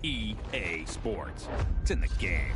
EA Sports. It's in the game.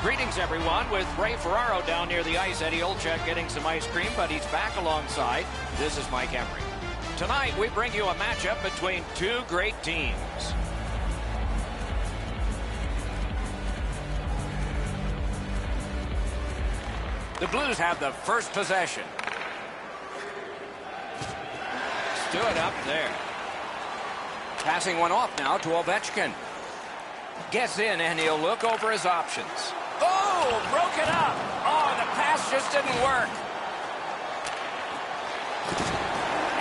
Greetings, everyone, with Ray Ferraro down near the ice. Eddie Olczyk getting some ice cream, but he's back alongside. This is Mike Emery. Tonight, we bring you a matchup between two great teams. The Blues have the first possession. Stood up there. Passing one off now to Ovechkin. Gets in, and he'll look over his options. Oh, broke it up. Oh, the pass just didn't work.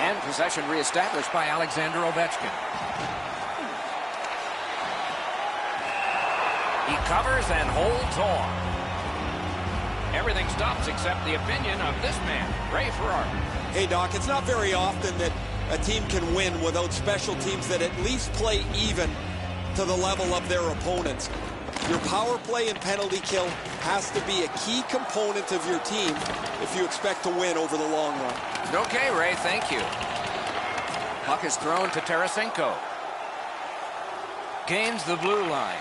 And possession reestablished by Alexander Ovechkin. He covers and holds on. Everything stops except the opinion of this man, Ray Ferraro. Hey, Doc, it's not very often that a team can win without special teams that at least play even to the level of their opponents. Your power play and penalty kill has to be a key component of your team if you expect to win over the long run. Okay, Ray, thank you. Puck is thrown to Tarasenko. Gains the blue line.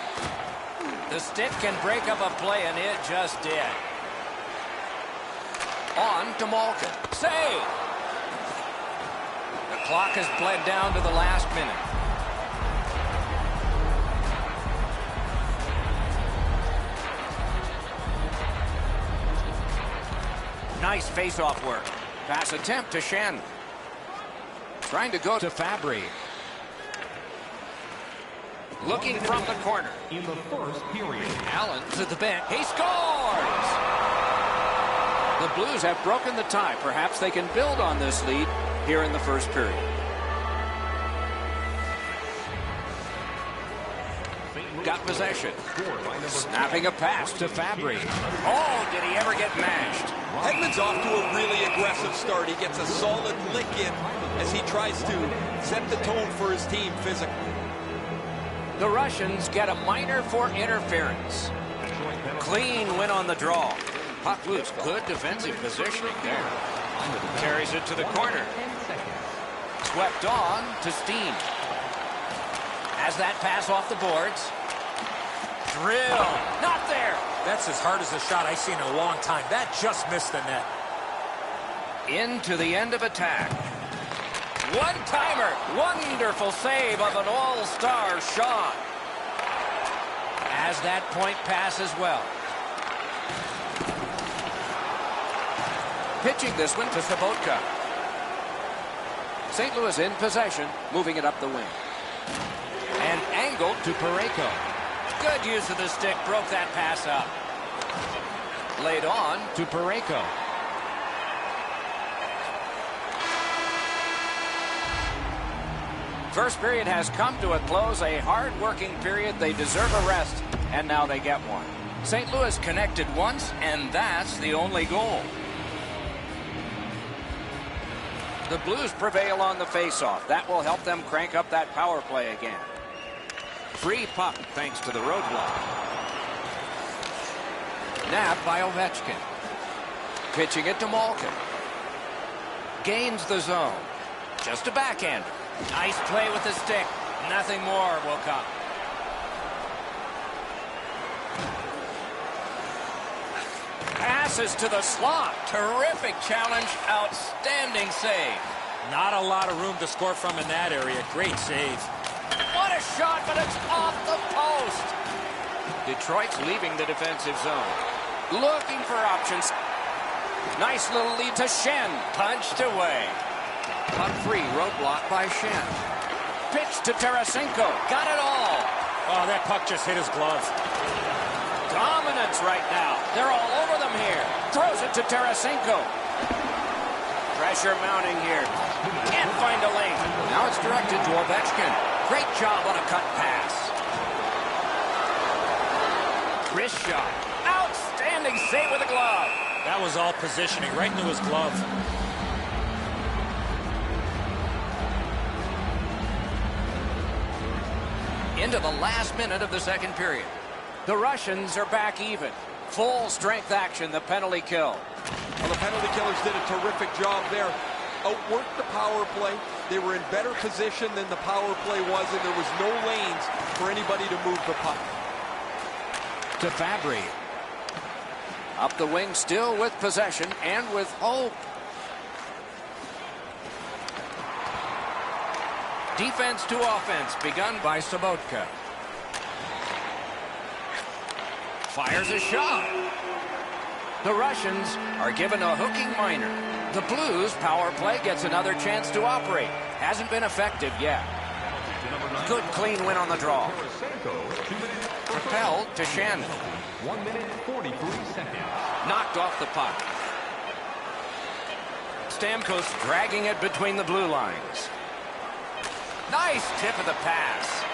The stick can break up a play, and it just did. On to Malkin. Save! The clock has bled down to the last minute. Nice face-off work. Pass attempt to Shen. Trying to go to Fabry. Looking from the corner. In the first period. Allen to the bench. He scores! The Blues have broken the tie. Perhaps they can build on this lead here in the first period. Got possession. Snapping a pass to Fabry. Oh, did he ever get mashed? Hedman's off to a really aggressive start. He gets a solid lick in as he tries to set the tone for his team physically. The Russians get a minor for interference. Clean win on the draw. Puck loose. Good defensive positioning there. Carries it to the corner. Swept on to Steen. Has that pass off the boards. Drill. Not there. That's as hard as a shot I've seen in a long time. That just missed the net. Into the end of attack. One-timer. Wonderful save of an all-star shot. As that point pass as well. Pitching this one to Sabotka. St. Louis in possession, moving it up the wing. And angled to Parayko. Good use of the stick, broke that pass up. Laid on to Parayko. First period has come to a close, a hard-working period. They deserve a rest, and now they get one. St. Louis connected once, and that's the only goal. The Blues prevail on the faceoff. That will help them crank up that power play again. Free puck thanks to the roadblock. Nabbed by Ovechkin. Pitching it to Malkin. Gains the zone. Just a backhander. Nice play with the stick. Nothing more will come. Passes to the slot. Terrific challenge. Outstanding save. Not a lot of room to score from in that area. Great save. What a shot, but it's off the post. Detroit's leaving the defensive zone. Looking for options. Nice little lead to Shen. Punched away. Puck free, roadblock by Shen. Pitch to Tarasenko. Got it all. Oh, that puck just hit his glove. Dominance right now. They're all over them here. Throws it to Tarasenko. Pressure mounting here. Can't find a lane. Now it's directed to Ovechkin. Great job on a cut pass. Wrist shot. Outstanding save with a glove. That was all positioning right into his glove. Into the last minute of the second period. The Russians are back even. Full strength action, the penalty kill. Well, the penalty killers did a terrific job there. Outworked the power play. They were in better position than the power play was, and there was no lanes for anybody to move the puck. To Fabry. Up the wing, still with possession and with hope. Defense to offense, begun by Sobotka. Fires a shot. The Russians are given a hooking minor. The Blues power play gets another chance to operate. Hasn't been effective yet. Good clean win on the draw. Propelled to Shannon. 1 minute 43 seconds. Knocked off the puck. Stamkos dragging it between the blue lines. Nice tip of the pass.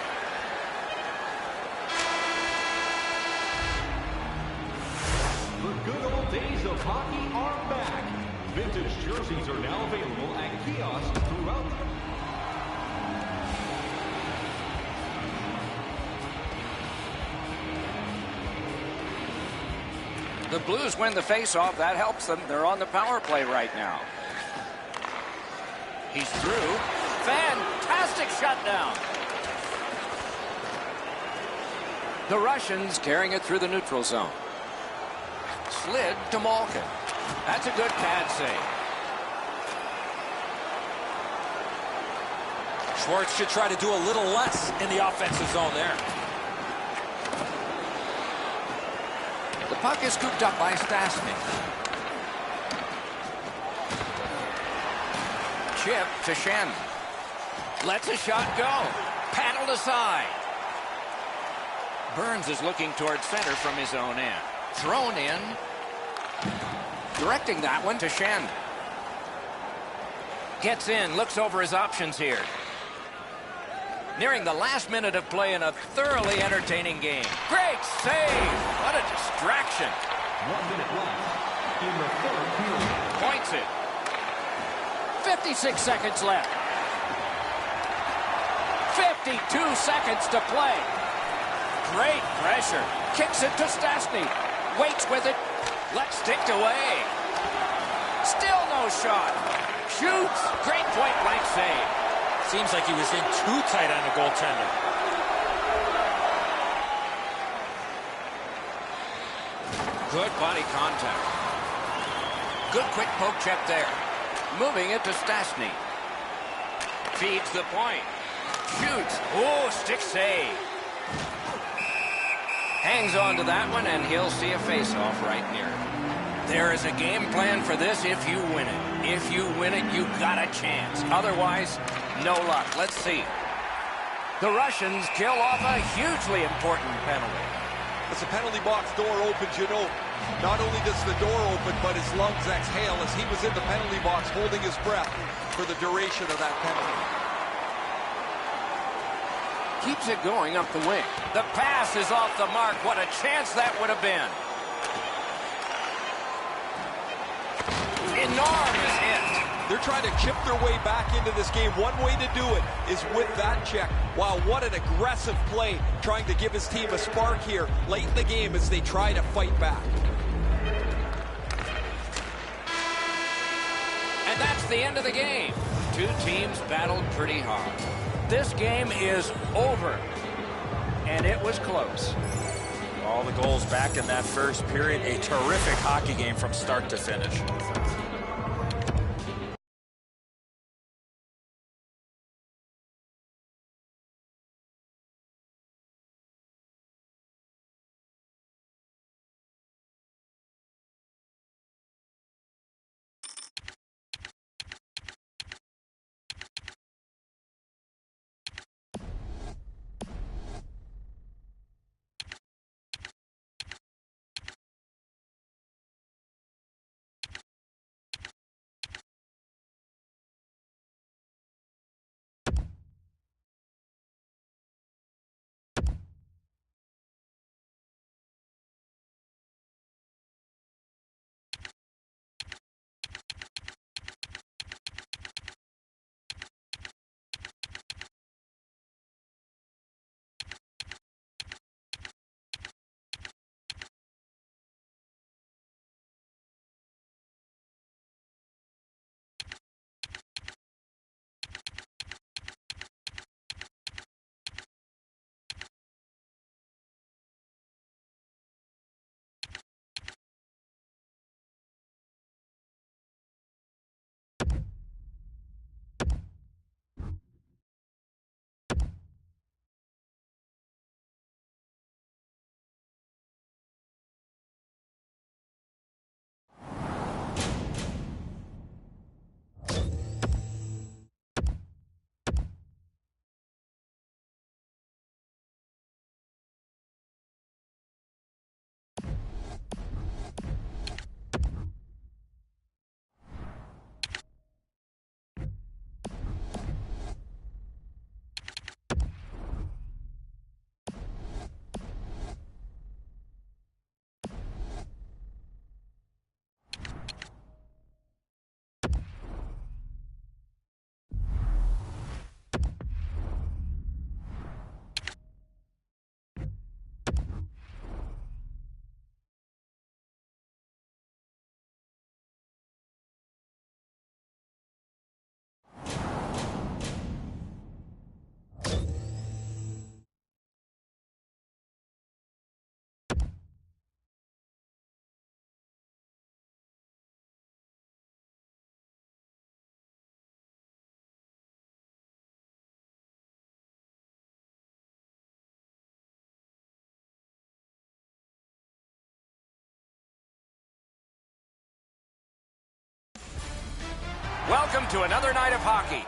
The good old days of hockey are back. Vintage jerseys are now available at kiosks throughout. The Blues win the faceoff. That helps them. They're on the power play right now. He's through. Fantastic shutdown. The Russians carrying it through the neutral zone. Slid to Malkin. That's a good pad save. Schwartz should try to do a little less in the offensive zone there. The puck is scooped up by Stastny. Chip to Shannon. Lets a shot go. Paddled aside. Burns is looking towards center from his own end. Thrown in. Directing that one to Shannon. Gets in, looks over his options here. Nearing the last minute of play in a thoroughly entertaining game. Great save! What a distraction. 1 minute left in the third period. Points it. 56 seconds left. 52 seconds to play. Great pressure. Kicks it to Stastny. Waits with it. Lets stick away. Still no shot. Shoots. Great point-blank save. Seems like he was in too tight on the goaltender. Good body contact. Good quick poke check there. Moving it to Stastny. Feeds the point. Shoots. Oh, stick save. Hangs on to that one, and he'll see a face-off right near it. There is a game plan for this if you win it. If you win it, you got a chance. Otherwise, no luck. Let's see. The Russians kill off a hugely important penalty. As the penalty box door opens, you know, not only does the door open, but his lungs exhale as he was in the penalty box holding his breath for the duration of that penalty. Keeps it going up the wing. The pass is off the mark. What a chance that would have been. Enormous hit. They're trying to chip their way back into this game. One way to do it is with that check. Wow, what an aggressive play, trying to give his team a spark here late in the game as they try to fight back. And that's the end of the game. Two teams battled pretty hard. This game is over. And it was close. All the goals back in that first period. A terrific hockey game from start to finish. Welcome to another night of hockey.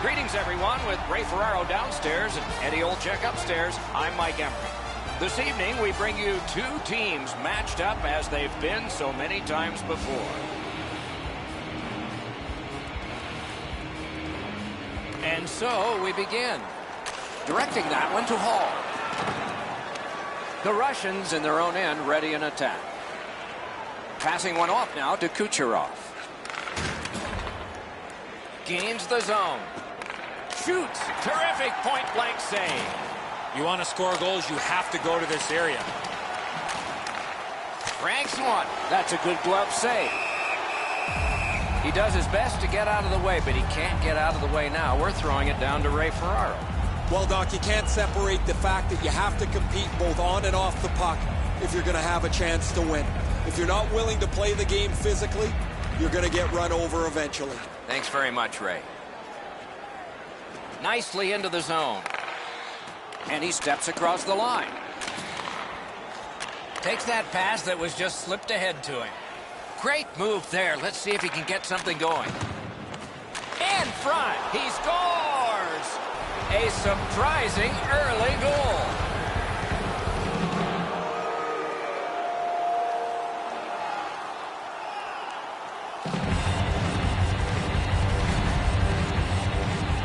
Greetings, everyone, with Ray Ferraro downstairs and Eddie Olczyk upstairs. I'm Mike Emery. This evening, we bring you two teams matched up as they've been so many times before. And so we begin. Directing that one to Hall. The Russians in their own end ready in attack. Passing one off now to Kucherov. Gains the zone. Shoots. Terrific point-blank save. You want to score goals, you have to go to this area. Cranks one. That's a good glove save. He does his best to get out of the way, but he can't get out of the way now. We're throwing it down to Ray Ferraro. Well, Doc, you can't separate the fact that you have to compete both on and off the puck if you're going to have a chance to win. If you're not willing to play the game physically, you're going to get run over eventually. Thanks very much, Ray. Nicely into the zone. And he steps across the line. Takes that pass that was just slipped ahead to him. Great move there. Let's see if he can get something going. In front. He scores! A surprising early goal.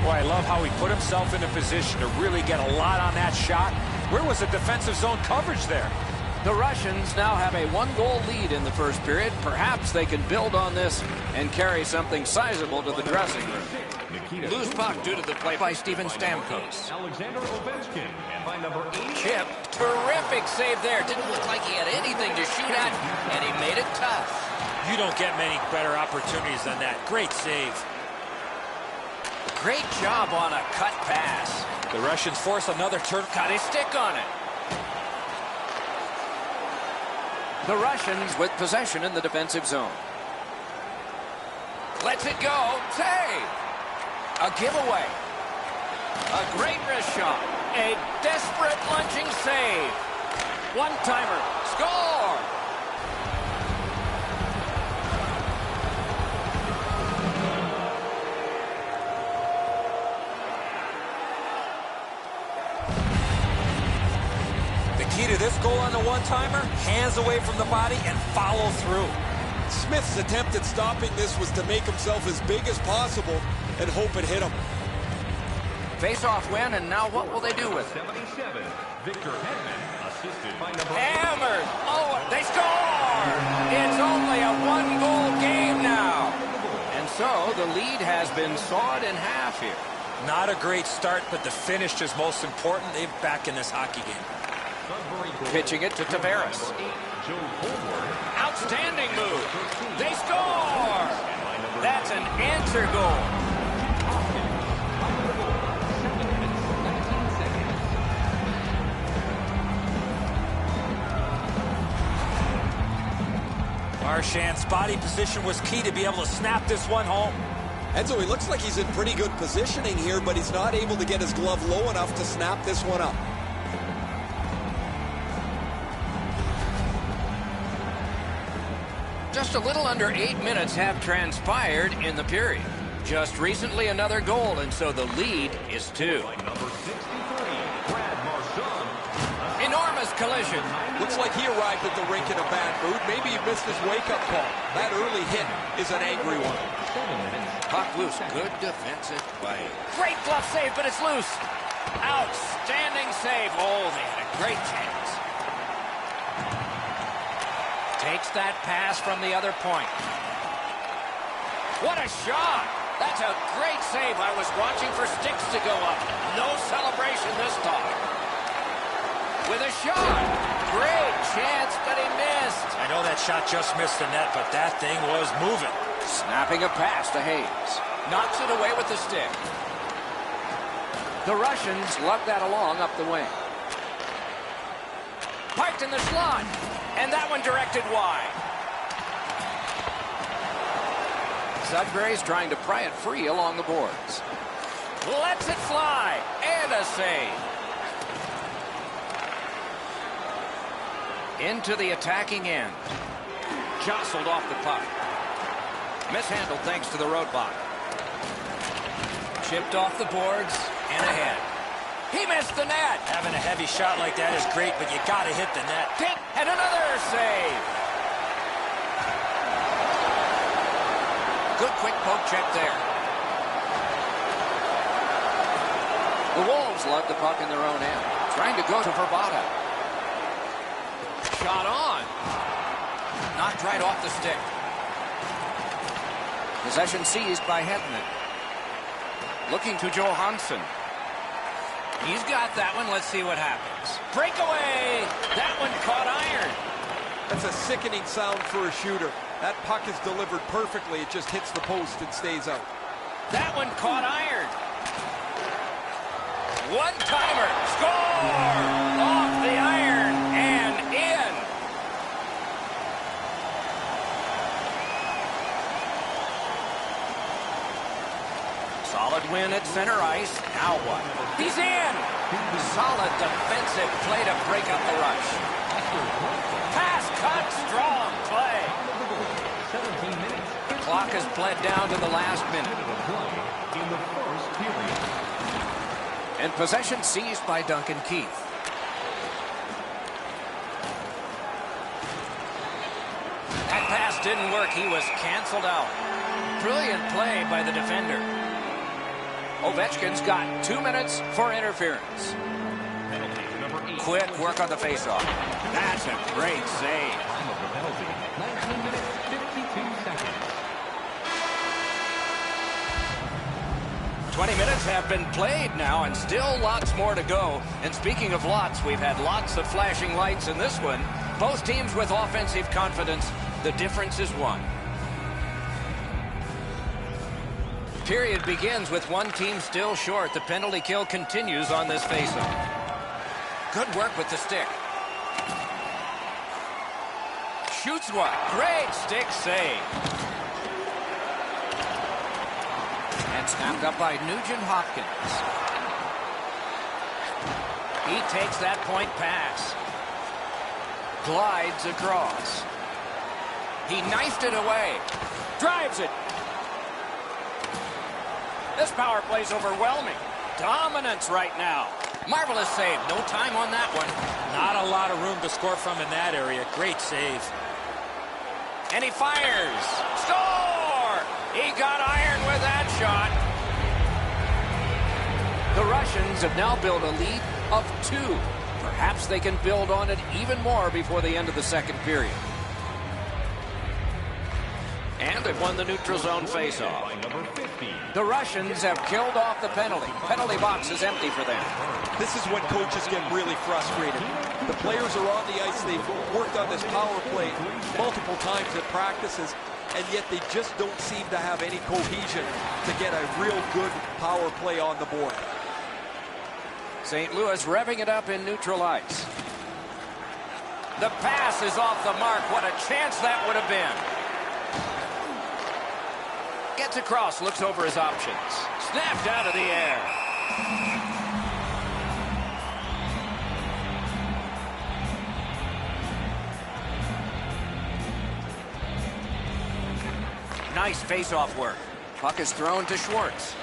Boy, I love how he put himself in a position to really get a lot on that shot. Where was the defensive zone coverage there? The Russians now have a one-goal lead in the first period. Perhaps they can build on this and carry something sizable to the dressing room. Loose puck due to the play by Steven Stamkos. Chip, terrific save there. Didn't look like he had anything to shoot at, and he made it tough. You don't get many better opportunities than that. Great save. Great job on a cut pass. The Russians force another turn. Got his stick on it. The Russians with possession in the defensive zone. Lets it go. Save. A giveaway. A great wrist shot. A desperate lunging save. One-timer. Score. Key to this goal on the one-timer, hands away from the body and follow through. Smith's attempt at stopping this was to make himself as big as possible and hope it hit him. Face-off win, and now what will they do with it? 77, Victor Hedman, assisted by number Hammered! Oh, they score! It's only a one-goal game now. And so the lead has been sawed in half here. Not a great start, but the finish is most important. They're back in this hockey game. Pitching it to Tavares. Outstanding move. They score! That's an answer goal. Marchand's body position was key to be able to snap this one home. And so he looks like he's in pretty good positioning here, but he's not able to get his glove low enough to snap this one up. Just a little under 8 minutes have transpired in the period. Just recently another goal, and so the lead is 2. Enormous collision. Looks like he arrived at the rink in a bad mood. Maybe he missed his wake-up call. That early hit is an angry one. Puck loose. Good defensive play. Great glove save, but it's loose. Outstanding save. Oh, they had a great chance. Takes that pass from the other point. What a shot! That's a great save. I was watching for sticks to go up. No celebration this time. With a shot. Great chance, but he missed. I know that shot just missed the net, but that thing was moving. Snapping a pass to Hayes. Knocks it away with the stick. The Russians lug that along up the wing. Parked in the slot. And that one directed wide. Sudbury's trying to pry it free along the boards. Lets it fly. And a save. Into the attacking end. Jostled off the puck. Mishandled thanks to the roadblock. Chipped off the boards and ahead. He missed the net. Having a heavy shot like that is great, but you got to hit the net. Hit and another save. Good quick poke check there. The Wolves lug the puck in their own end. Trying to go to Verbata. Shot on. Knocked right off the stick. Possession seized by Hedman. Looking to Johansson. He's got that one. Let's see what happens. Breakaway. That one caught iron. That's a sickening sound for a shooter. That puck is delivered perfectly. It just hits the post and stays out. That one caught iron. One-timer. Score! Off the iron and in. Solid win at center ice. Now what? He's in. Solid defensive play to break up the rush. Pass cut. Strong play. 17 minutes. The clock has bled down to the last minute. In the first period. And possession seized by Duncan Keith. That pass didn't work. He was canceled out. Brilliant play by the defender. Ovechkin's got 2 minutes for interference. Quick work on the faceoff. That's a great save. Time of the penalty, 19 minutes, 52 seconds. 20 minutes have been played now, and still lots more to go. And speaking of lots, we've had lots of flashing lights in this one. Both teams with offensive confidence. The difference is one. Period begins with one team still short. The penalty kill continues on this faceoff. Good work with the stick. Shoots one. Great stick save. And snapped up by Nugent Hopkins. He takes that point pass. Glides across. He knifed it away. Drives it. This power play's overwhelming. Dominance right now. Marvelous save. No time on that one. Not a lot of room to score from in that area. Great save. And he fires. Score! He got iron with that shot. The Russians have now built a lead of 2. Perhaps they can build on it even more before the end of the second period. And they've won the neutral zone faceoff. The Russians have killed off the penalty. Penalty box is empty for them. This is when coaches get really frustrated. The players are on the ice. They've worked on this power play multiple times at practices, and yet they just don't seem to have any cohesion to get a real good power play on the board. St. Louis revving it up in neutral ice. The pass is off the mark. What a chance that would have been. Gets across, looks over his options. Snapped out of the air. Nice face-off work. Puck is thrown to Schwartz.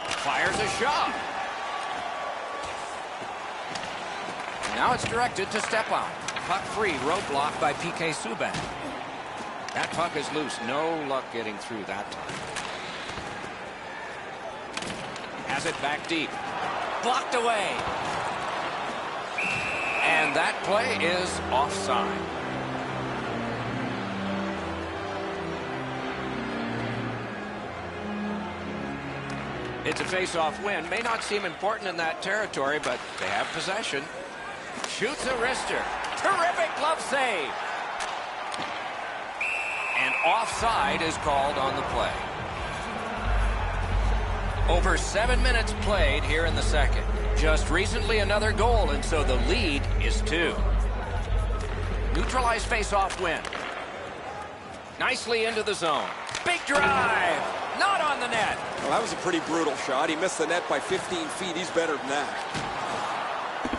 Fires a shot. Now it's directed to Stepan. Puck free, roadblock by PK Subban. That puck is loose. No luck getting through that time. Has it back deep. Blocked away. And that play is offside. It's a face-off win. May not seem important in that territory, but they have possession. Shoots a wrister. Terrific glove save. And offside is called on the play. Over 7 minutes played here in the second. Just recently another goal, and so the lead is 2. Neutralized face-off win. Nicely into the zone. Big drive. Not on the net. Well, that was a pretty brutal shot. He missed the net by 15 feet. He's better than that.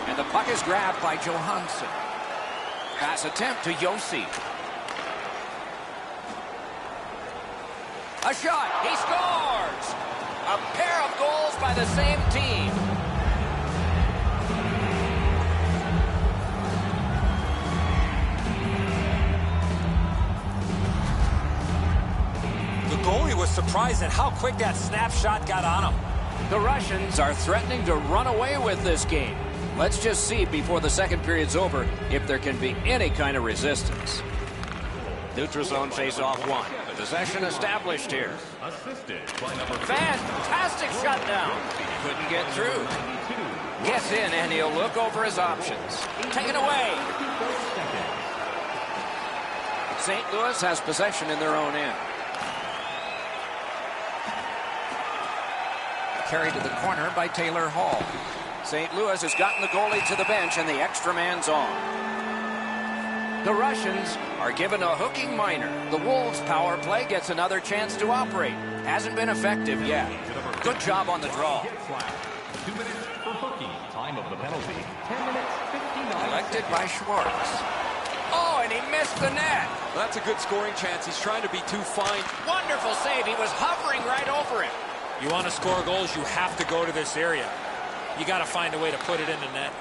And the puck is grabbed by Johansson. Pass attempt to Yossi. A shot. He scores. A pair of goals by the same team. The goalie was surprised at how quick that snapshot got on him. The Russians are threatening to run away with this game. Let's just see before the second period's over if there can be any kind of resistance. Neutral zone face-off 1. Possession established here. Fantastic shutdown. Couldn't get through. Gets in, and he'll look over his options. Taken away. St. Louis has possession in their own end. Carried to the corner by Taylor Hall. St. Louis has gotten the goalie to the bench, and the extra man's on. The Russians are given a hooking minor. The Wolves' power play gets another chance to operate. Hasn't been effective yet. Good job on the draw. 2 minutes for hooking. Time of the penalty, 10 minutes, 59 Collected by Schwartz. Oh, and he missed the net. Well, that's a good scoring chance. He's trying to be too fine. Wonderful save. He was hovering right over him. You want to score goals, you have to go to this area. You got to find a way to put it in the net.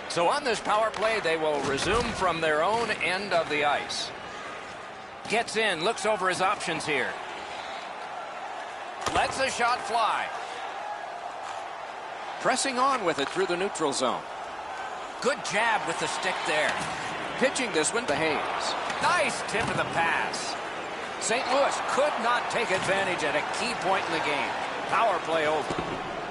So on this power play, they will resume from their own end of the ice. Gets in, looks over his options here. Lets the shot fly. Pressing on with it through the neutral zone. Good jab with the stick there. Pitching this one to Hayes. Nice tip of the pass. St. Louis could not take advantage at a key point in the game. Power play over.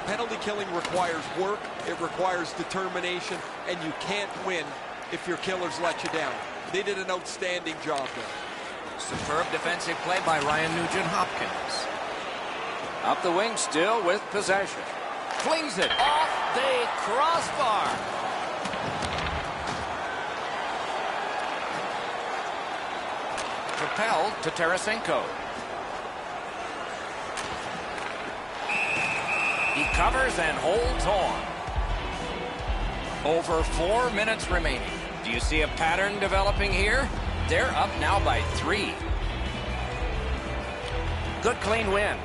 Penalty killing requires work, it requires determination, and you can't win if your killers let you down. They did an outstanding job there. Superb defensive play by Ryan Nugent-Hopkins. Up the wing still with possession. Flings it off the crossbar. Propelled to Tarasenko. He covers and holds on. Over 4 minutes remaining. Do you see a pattern developing here? They're up now by 3. Good clean win.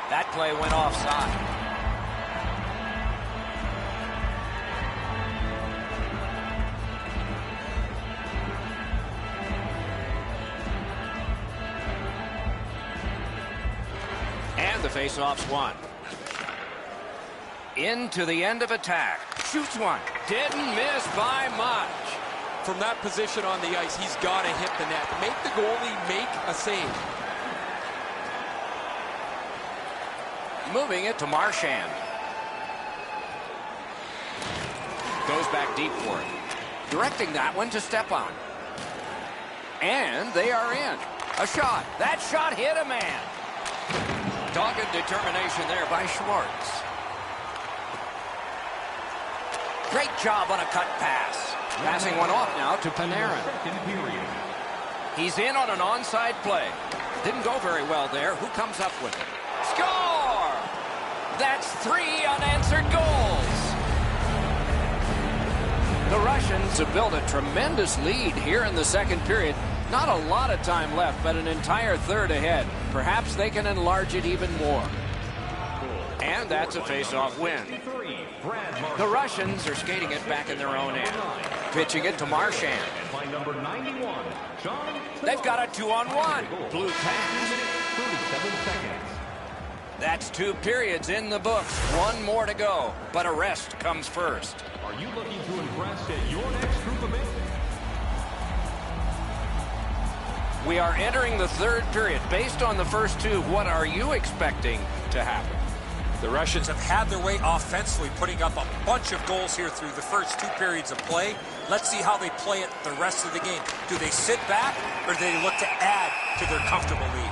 That play went offside. And the faceoff's won. Into the end of attack. Shoots one. Didn't miss by much. From that position on the ice, he's got to hit the net. Make the goalie make a save. Moving it to Marchand. Goes back deep for it. Directing that one to Stepan. And they are in. A shot. That shot hit a man. Dogged determination there by Schwartz. Great job on a cut pass. Passing one off now to Panarin. He's in on an onside play. Didn't go very well there. Who comes up with it? Score! That's 3 unanswered goals. The Russians have built a tremendous lead here in the second period. Not a lot of time left, but an entire third ahead. Perhaps they can enlarge it even more. And that's a face-off win. The Russians are skating it back in their own end. Pitching it to Marchand. By number 91, John. They've got a 2-on-1. Blue pass. 37 seconds. That's 2 periods in the books. 1 more to go, but a rest comes first. Are you looking to impress at your next group event? We are entering the 3rd period. Based on the first 2, what are you expecting to happen? The Russians have had their way offensively, putting up a bunch of goals here through the first 2 periods of play. Let's see how they play it the rest of the game. Do they sit back, or do they look to add to their comfortable lead?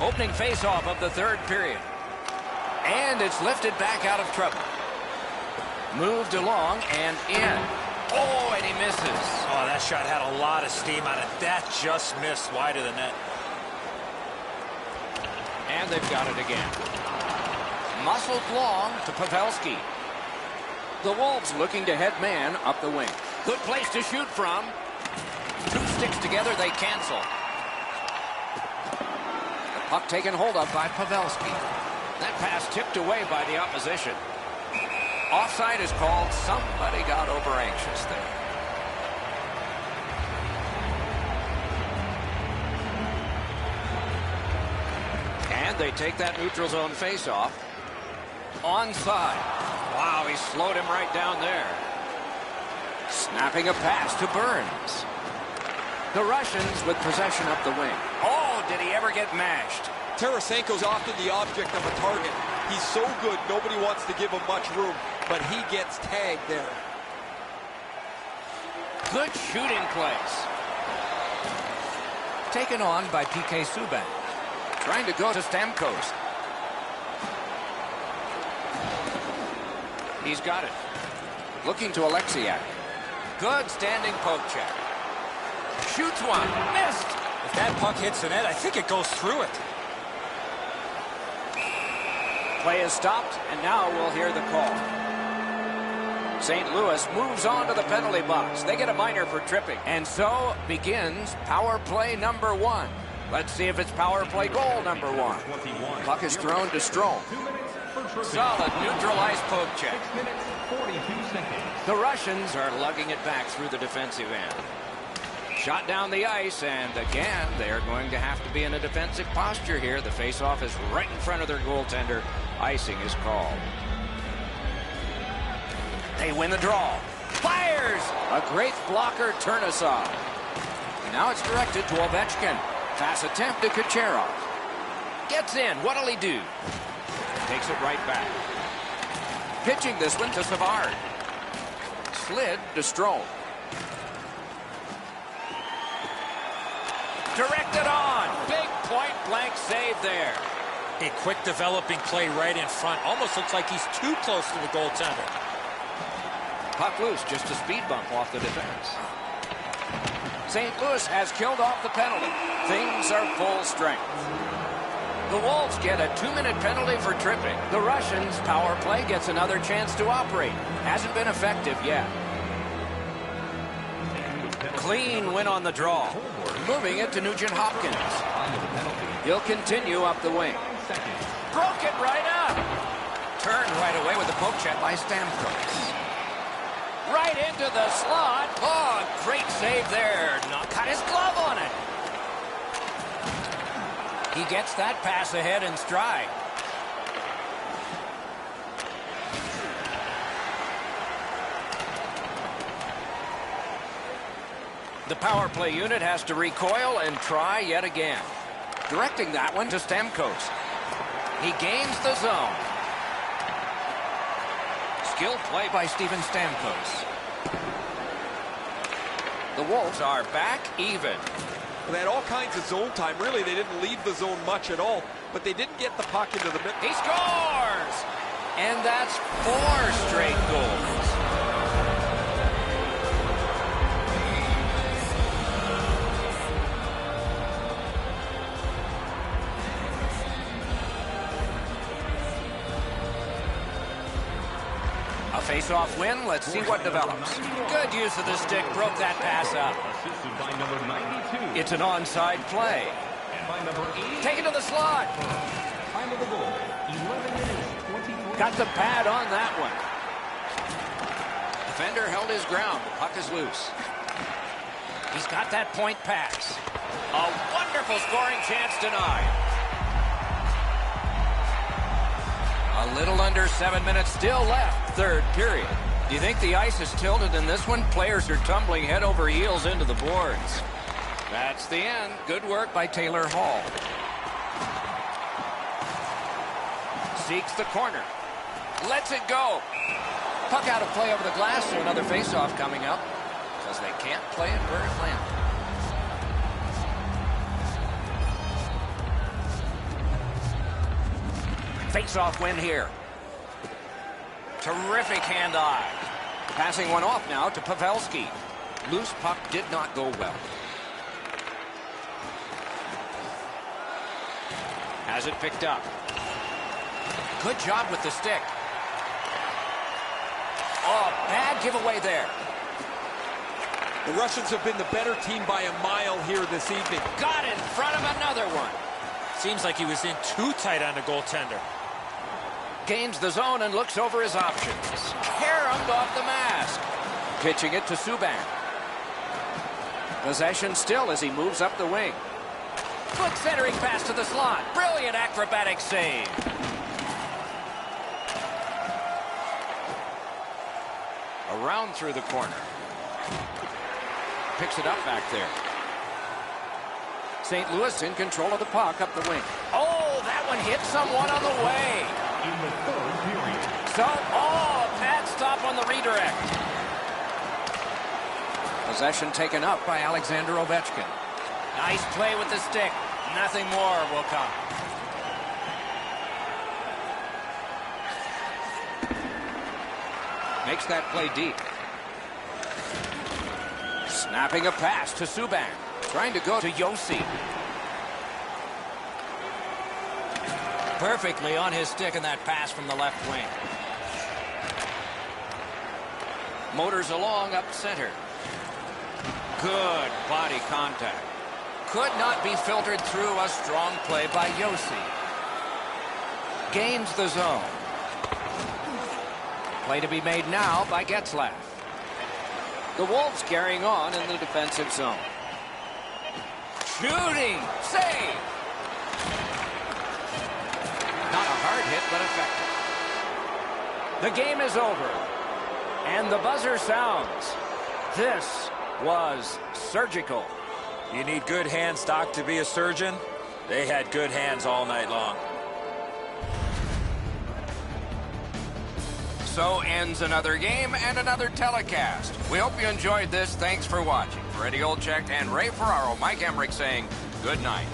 Opening face-off of the 3rd period. And it's lifted back out of trouble. Moved along and in. Oh, and he misses. Oh, that shot had a lot of steam on it. That just missed wide of the net. And they've got it again. Muscled long to Pavelski. The Wolves looking to head man up the wing. Good place to shoot from. 2 sticks together, they cancel. The puck taken hold of by Pavelski. That pass tipped away by the opposition. Offside is called. Somebody got over anxious there. And they take that neutral zone face-off. Onside. Wow, he slowed him right down there. Snapping a pass to Burns. The Russians with possession up the wing. Oh, did he ever get mashed? Tarasenko's often the object of a target. He's so good, nobody wants to give him much room, but he gets tagged there. Good shooting place. Taken on by PK Subban. Trying to go to Stamkos. He's got it. Looking to Alexiak. Good standing poke check. Shoots one. Missed. If that puck hits the net, I think it goes through it. Play is stopped, and now we'll hear the call. St. Louis moves on to the penalty box. They get a minor for tripping. And so begins power play number 1. Let's see if it's power play goal number 1. Puck is thrown to Strome. Solid neutral ice poke check. 6 minutes, 42 seconds. The Russians are lugging it back through the defensive end. Shot down the ice, and again, they are going to have to be in a defensive posture here. The faceoff is right in front of their goaltender. Icing is called. They win the draw. Fires! A great blocker, Turnasov. Now it's directed to Ovechkin. Pass attempt to Kucherov. Gets in. What'll he do? Takes it right back. Pitching this one to Savard. Slid to Strome. Directed on. Big point-blank save there. A quick developing play right in front. Almost looks like he's too close to the goaltender. Puck loose, just a speed bump off the defense. St. Louis has killed off the penalty. Things are full strength. The Wolves get a 2-minute penalty for tripping. The Russians' power play gets another chance to operate. Hasn't been effective yet. Clean win on the draw. Moving it to Nugent-Hopkins. He'll continue up the wing. Broke it right up. Turned right away with the poke check by Stamkos. Right into the slot. Oh, great save there. Not cut his glove on it. He gets that pass ahead in stride. The power play unit has to recoil and try yet again. Directing that one to Stamkos. He gains the zone. Skilled play by Steven Stamkos. The Wolves are back even. They had all kinds of zone time. Really, they didn't leave the zone much at all, but they didn't get the puck into the middle. He scores! And that's 4 straight goals. A face-off win. Let's see what develops. Good use of the stick. Broke that pass up. Assisted by number 92. 2. It's an onside play. And by number 8. Taken to the slot. Time of the goal, 11 minutes, 23. Got the pad on that one. Defender held his ground. The puck is loose. He's got that point pass. A wonderful scoring chance denied. A little under 7 minutes still left, third period. Do you think the ice is tilted in this one? Players are tumbling head over heels into the boards. That's the end. Good work by Taylor Hall. Seeks the corner. Lets it go. Puck out of play over the glass, so another faceoff coming up. Because they can't play it where it landed. Face-off win here. Terrific hand-eye. Passing one off now to Pavelski. Loose puck did not go well. Has it picked up. Good job with the stick. Oh, bad giveaway there. The Russians have been the better team by a mile here this evening. Got in front of another one. Seems like he was in too tight on the goaltender. Gains the zone and looks over his options. Caromed off the mask. Pitching it to Subban. Possession still as he moves up the wing. Good centering pass to the slot. Brilliant acrobatic save. Around through the corner. Picks it up back there. St. Louis in control of the puck up the wing. Oh, that one hit someone on the way. In the third period. So, pad stop on the redirect. Possession taken up by Alexander Ovechkin. Nice play with the stick. Nothing more will come. Makes that play deep. Snapping a pass to Subban. Trying to go to Yossi. Perfectly on his stick in that pass from the left wing. Motors along up center. Good body contact. Could not be filtered through a strong play by Yossi. Gains the zone. Play to be made now by Getzlaf. The Wolves carrying on in the defensive zone. Shooting! Save! Not a hard hit, but effective. The game is over. And the buzzer sounds. This was surgical. You need good hands, Doc, to be a surgeon. They had good hands all night long. So ends another game and another telecast. We hope you enjoyed this. Thanks for watching. For Eddie Olczyk and Ray Ferraro, Mike Emmerich saying good night.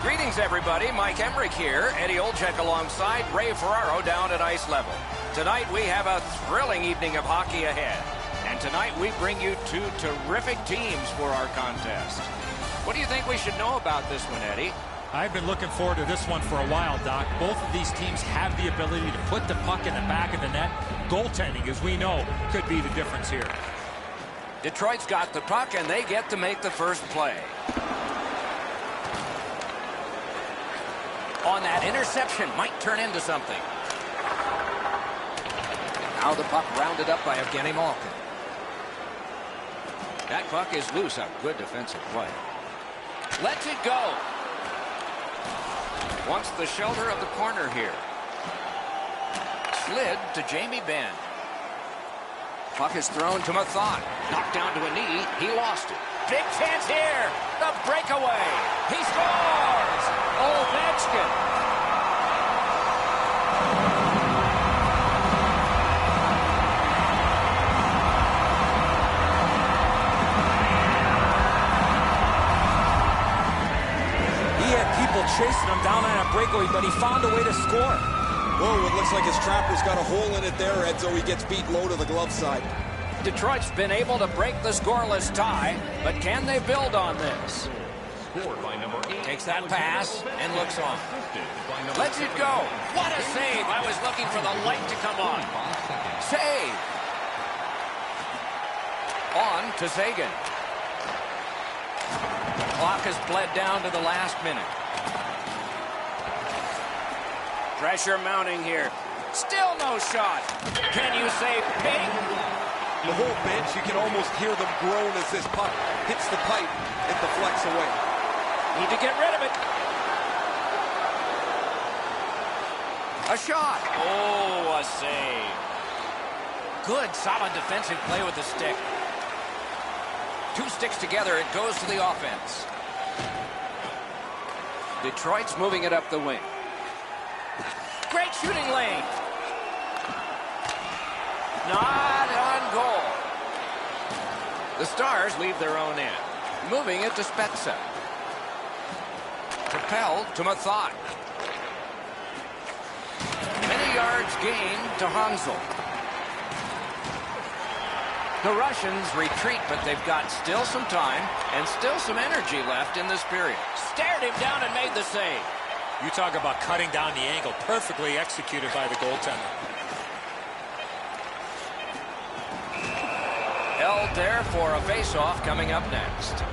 Greetings, everybody. Mike Emmerich here. Eddie Olczyk alongside Ray Ferraro down at ice level. Tonight, we have a thrilling evening of hockey ahead. And tonight, we bring you two terrific teams for our contest. What do you think we should know about this one, Eddie? I've been looking forward to this one for a while, Doc. Both of these teams have the ability to put the puck in the back of the net. Goaltending, as we know, could be the difference here. Detroit's got the puck, and they get to make the first play. On that interception, might turn into something. Now the puck rounded up by Evgeny Malkin. That puck is loose. A good defensive play. Lets it go. Wants the shelter of the corner here. Slid to Jamie Benn. Puck is thrown to Mathot. Knocked down to a knee. He lost it. Big chance here. The breakaway. He scores. Ovechkin. He had people chasing him down on a breakaway, but he found a way to score. Whoa, it looks like his trapper's got a hole in it there, Edzo. He gets beat low to the glove side. Detroit's been able to break the scoreless tie, but can they build on this? Takes that pass and looks on. Lets it go. What a save. I was looking for the light to come on. Save. On to Sagan. The clock has bled down to the last minute. Pressure mounting here. Still no shot. Can you say ping? The whole bench, you can almost hear them groan as this puck hits the pipe and deflects away. Need to get rid of it. A shot. Oh, a save. Good, solid defensive play with the stick. Two sticks together, it goes to the offense. Detroit's moving it up the wing. Great shooting lane. Not on goal. The Stars leave their own end. Moving it to Spezza. Propelled to Mathot. Many yards gained to Hansel. The Russians retreat, but they've got still some time and still some energy left in this period. Stared him down and made the save. You talk about cutting down the angle. Perfectly executed by the goaltender. Held there for a face-off coming up next.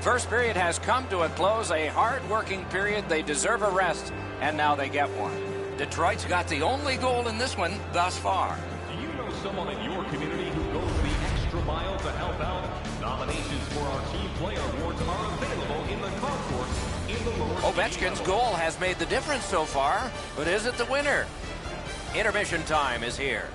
First period has come to a close, a hard-working period. They deserve a rest, and now they get one. Detroit's got the only goal in this one thus far. Do you know someone in your community who goes the extra mile to help out? Nominations for our Team Player Awards are available in the concourse in the lower... Ovechkin's goal has made the difference so far, but is it the winner? Intermission time is here.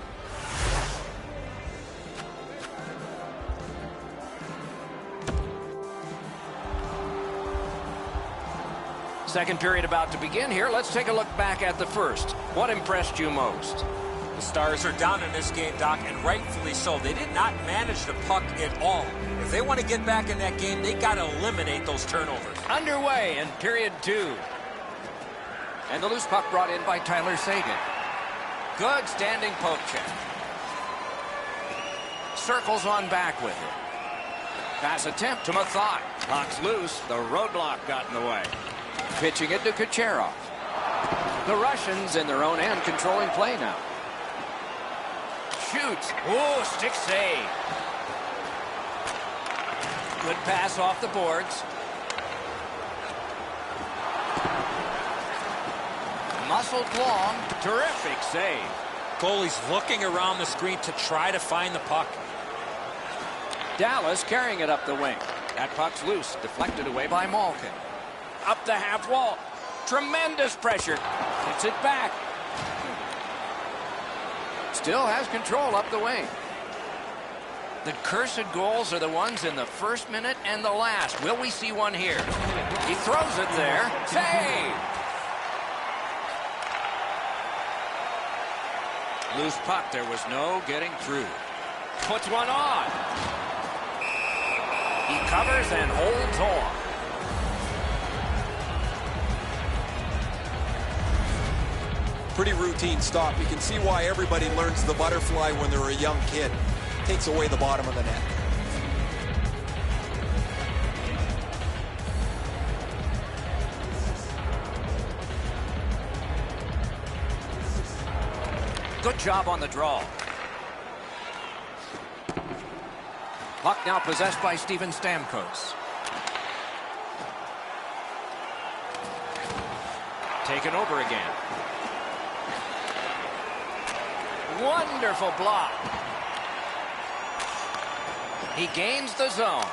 Second period about to begin here. Let's take a look back at the first. What impressed you most? The Stars are down in this game, Doc, and rightfully so. They did not manage the puck at all. If they want to get back in that game, they got to eliminate those turnovers. Underway in period two. And the loose puck brought in by Tyler Sagan. Good standing poke check. Circles on back with it. Pass attempt to Mathot. Puck's loose. The roadblock got in the way. Pitching it to Kucherov. The Russians in their own end controlling play now. Shoots. Oh, stick save. Good pass off the boards. Muscled long. Terrific save. Goalie's looking around the screen to try to find the puck. Dallas carrying it up the wing. That puck's loose. Deflected away by Malkin. Up the half wall. Tremendous pressure. Gets it back. Still has control up the wing. The cursed goals are the ones in the first minute and the last. Will we see one here? He throws it there. Save! Loose puck. There was no getting through. Puts one on. He covers and holds on. Pretty routine stop. You can see why everybody learns the butterfly when they're a young kid. Takes away the bottom of the net. Good job on the draw. Puck now possessed by Steven Stamkos. Taken over again. Wonderful block. He gains the zone.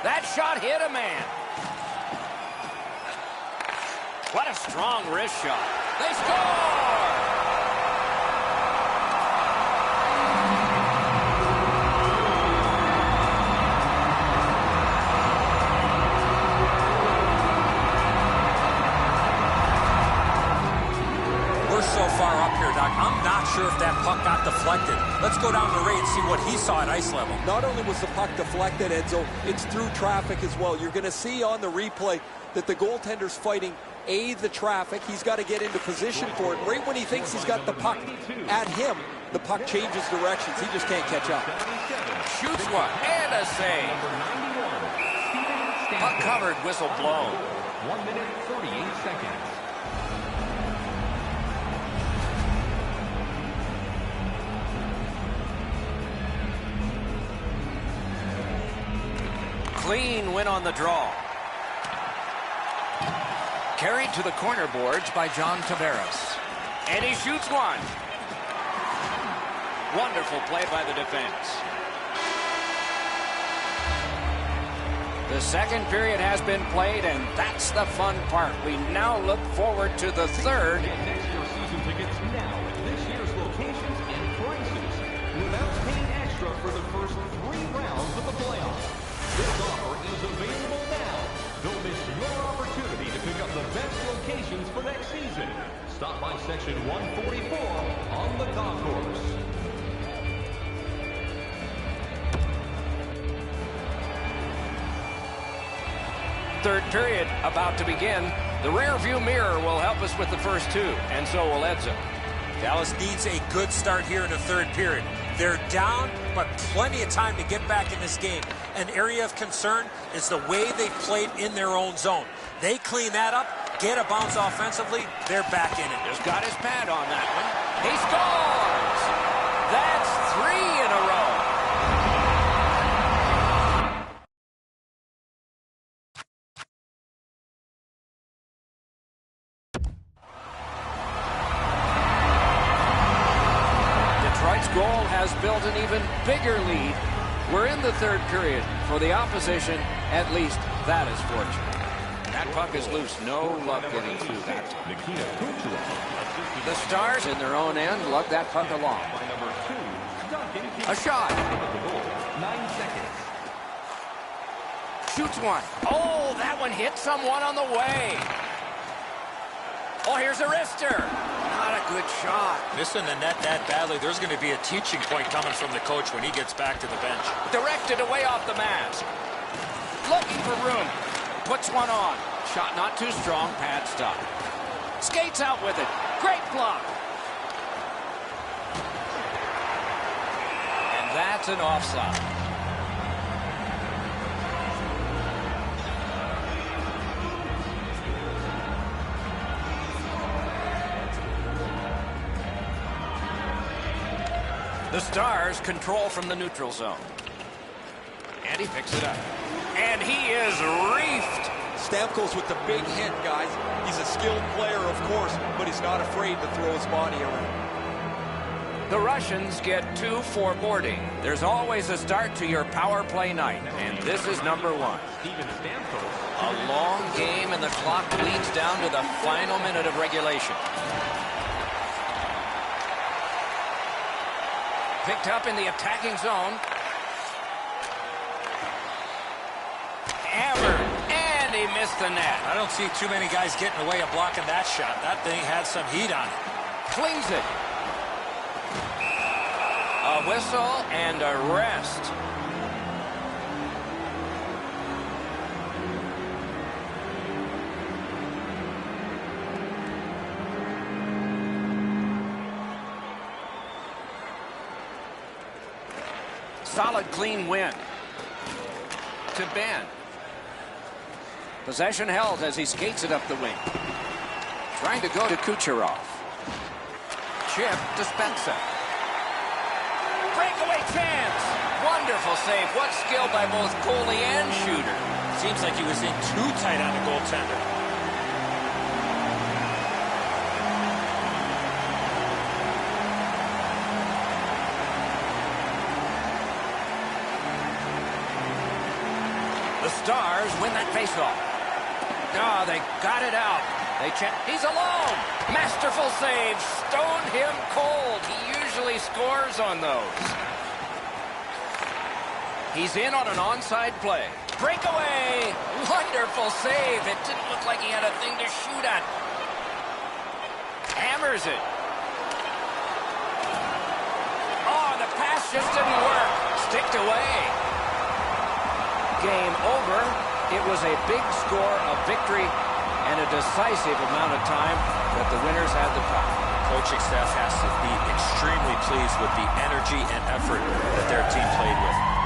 That shot hit a man. What a strong wrist shot. They score! So far up here, Doc, I'm not sure if that puck got deflected. Let's go down to Ray and see what he saw at ice level. Not only was the puck deflected, Enzo, it's through traffic as well. You're going to see on the replay that the goaltender's fighting the traffic. He's got to get into position for it. Right when he thinks he's got the puck at him, the puck changes directions. He just can't catch up. Shoots one and a save. Puck covered, whistle blown. 1 minute, 38 seconds. Clean win on the draw. Carried to the corner boards by John Tavares. And he shoots one. Wonderful play by the defense. The second period has been played, and that's the fun part. We now look forward to the third. Get next year's season tickets now at this year's locations and prices without paying extra for the first 3 rounds of the playoffs. This offer is available now. Don't miss your opportunity to pick up the best locations for next season. Stop by section 144 on the concourse. Third period about to begin. The rear view mirror will help us with the first 2, and so will Edzo. Dallas needs a good start here in the third period. They're down, but plenty of time to get back in this game. An area of concern is the way they played in their own zone. They clean that up, get a bounce offensively, they're back in it. Just got his pad on that one. He scores! That's 3 in a row. Detroit's goal has built an even bigger lead. We're in the third period. For the opposition, at least that is fortunate. That puck is loose. No luck getting through that. The Stars in their own end lug that puck along. A shot. 9 seconds. Shoots one. Oh, that one hit someone on the way. Oh, here's a wrister. Not a good shot. Missing the net that badly, there's going to be a teaching point coming from the coach when he gets back to the bench. Directed away off the mask. Looking for room. Puts one on. Shot not too strong. Pad stop. Skates out with it. Great block. And that's an offside. The Stars control from the neutral zone. And he picks it up. And he is reefed. Stamkos with the big hit, guys. He's a skilled player, of course, but he's not afraid to throw his body around. The Russians get 2 for boarding. There's always a start to your power play night, and this is number 1. A long game, and the clock bleeds down to the final minute of regulation. Picked up in the attacking zone. Hammered, and he missed the net. I don't see too many guys getting away of blocking that shot. That thing had some heat on it. Cleans it. A whistle and a rest. Solid, clean win. To Ben. Possession held as he skates it up the wing. Trying to go to Kucherov. Chip to Spencer. Breakaway chance. Wonderful save. What skill by both goalie and shooter. Seems like he was in too tight on the goaltender. The Stars win that faceoff. Oh, they got it out. They check. He's alone. Masterful save. Stoned him cold. He usually scores on those. He's in on an onside play. Breakaway. Wonderful save. It didn't look like he had a thing to shoot at. Hammers it. Oh, the pass just didn't work. Sticked away. Game over. It was a big score, a victory, and a decisive amount of time that the winners had the puck. Coaching staff has to be extremely pleased with the energy and effort that their team played with.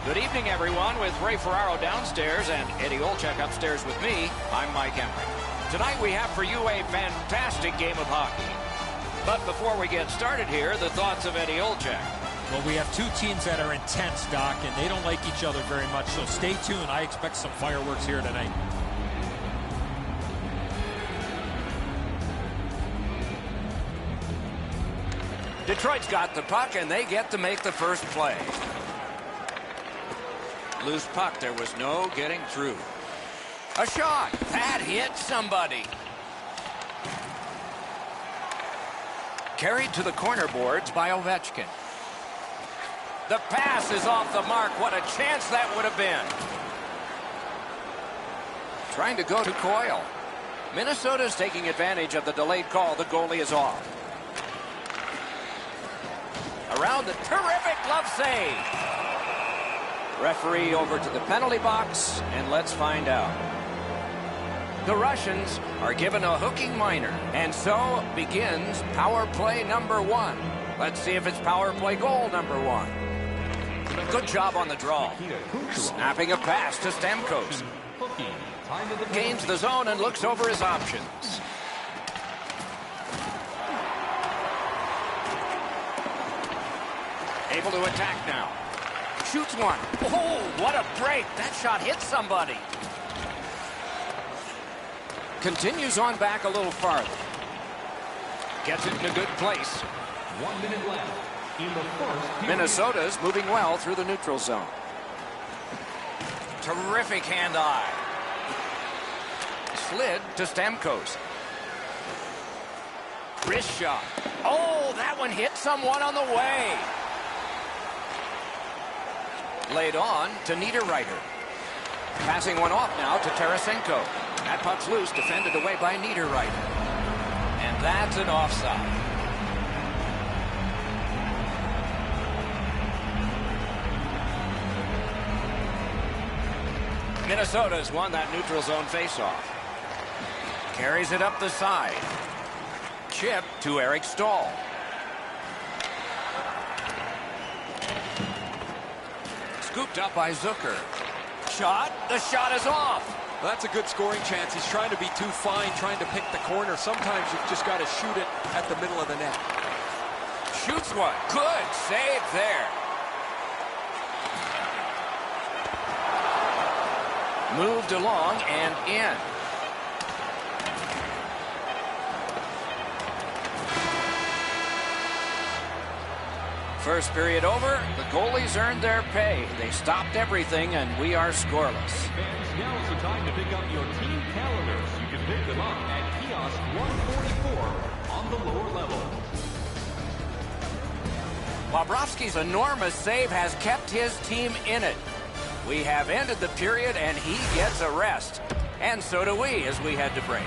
Good evening, everyone. With Ray Ferraro downstairs and Eddie Olczyk upstairs with me, I'm Mike Emmerich. Tonight we have for you a fantastic game of hockey. But before we get started here, the thoughts of Eddie Olczyk. Well, we have two teams that are intense, Doc, and they don't like each other very much, so stay tuned. I expect some fireworks here tonight. Detroit's got the puck, and they get to make the first play. Loose puck, there was no getting through. A shot, that hit somebody. Carried to the corner boards by Ovechkin. The pass is off the mark. What a chance that would have been. Trying to go to Coyle. Minnesota's taking advantage of the delayed call. The goalie is off. Around the terrific glove save. Referee over to the penalty box, and let's find out. The Russians are given a hooking minor, and so begins power play number 1. Let's see if it's power play goal number 1. Good job on the draw. Snapping a pass to Stamkos. Gains the zone and looks over his options. Able to attack now. Shoots one. Oh, what a break. That shot hit somebody. Continues on back a little farther. Gets it in a good place. 1 minute left in the first period. Minnesota's moving well through the neutral zone. Terrific hand-eye. Slid to Stamkos. Wrist shot. Oh, that one hit someone on the way. Laid on to Niederreiter. Passing one off now to Tarasenko. That puck's loose, defended away by Niederreiter. And that's an offside. Minnesota's won that neutral zone faceoff. Carries it up the side. Chip to Eric Stahl. Scooped up by Zucker. Shot. The shot is off. Well, that's a good scoring chance. He's trying to be too fine, trying to pick the corner. Sometimes you've just got to shoot it at the middle of the net. Shoots one. Good save there. Moved along and in. First period over. The goalies earned their pay. They stopped everything, and we are scoreless. Fans, now is the time to pick up your team calendars. You can pick them up at kiosk 144 on the lower level. Bobrovsky's enormous save has kept his team in it. We have ended the period, and he gets a rest. And so do we as we head to break.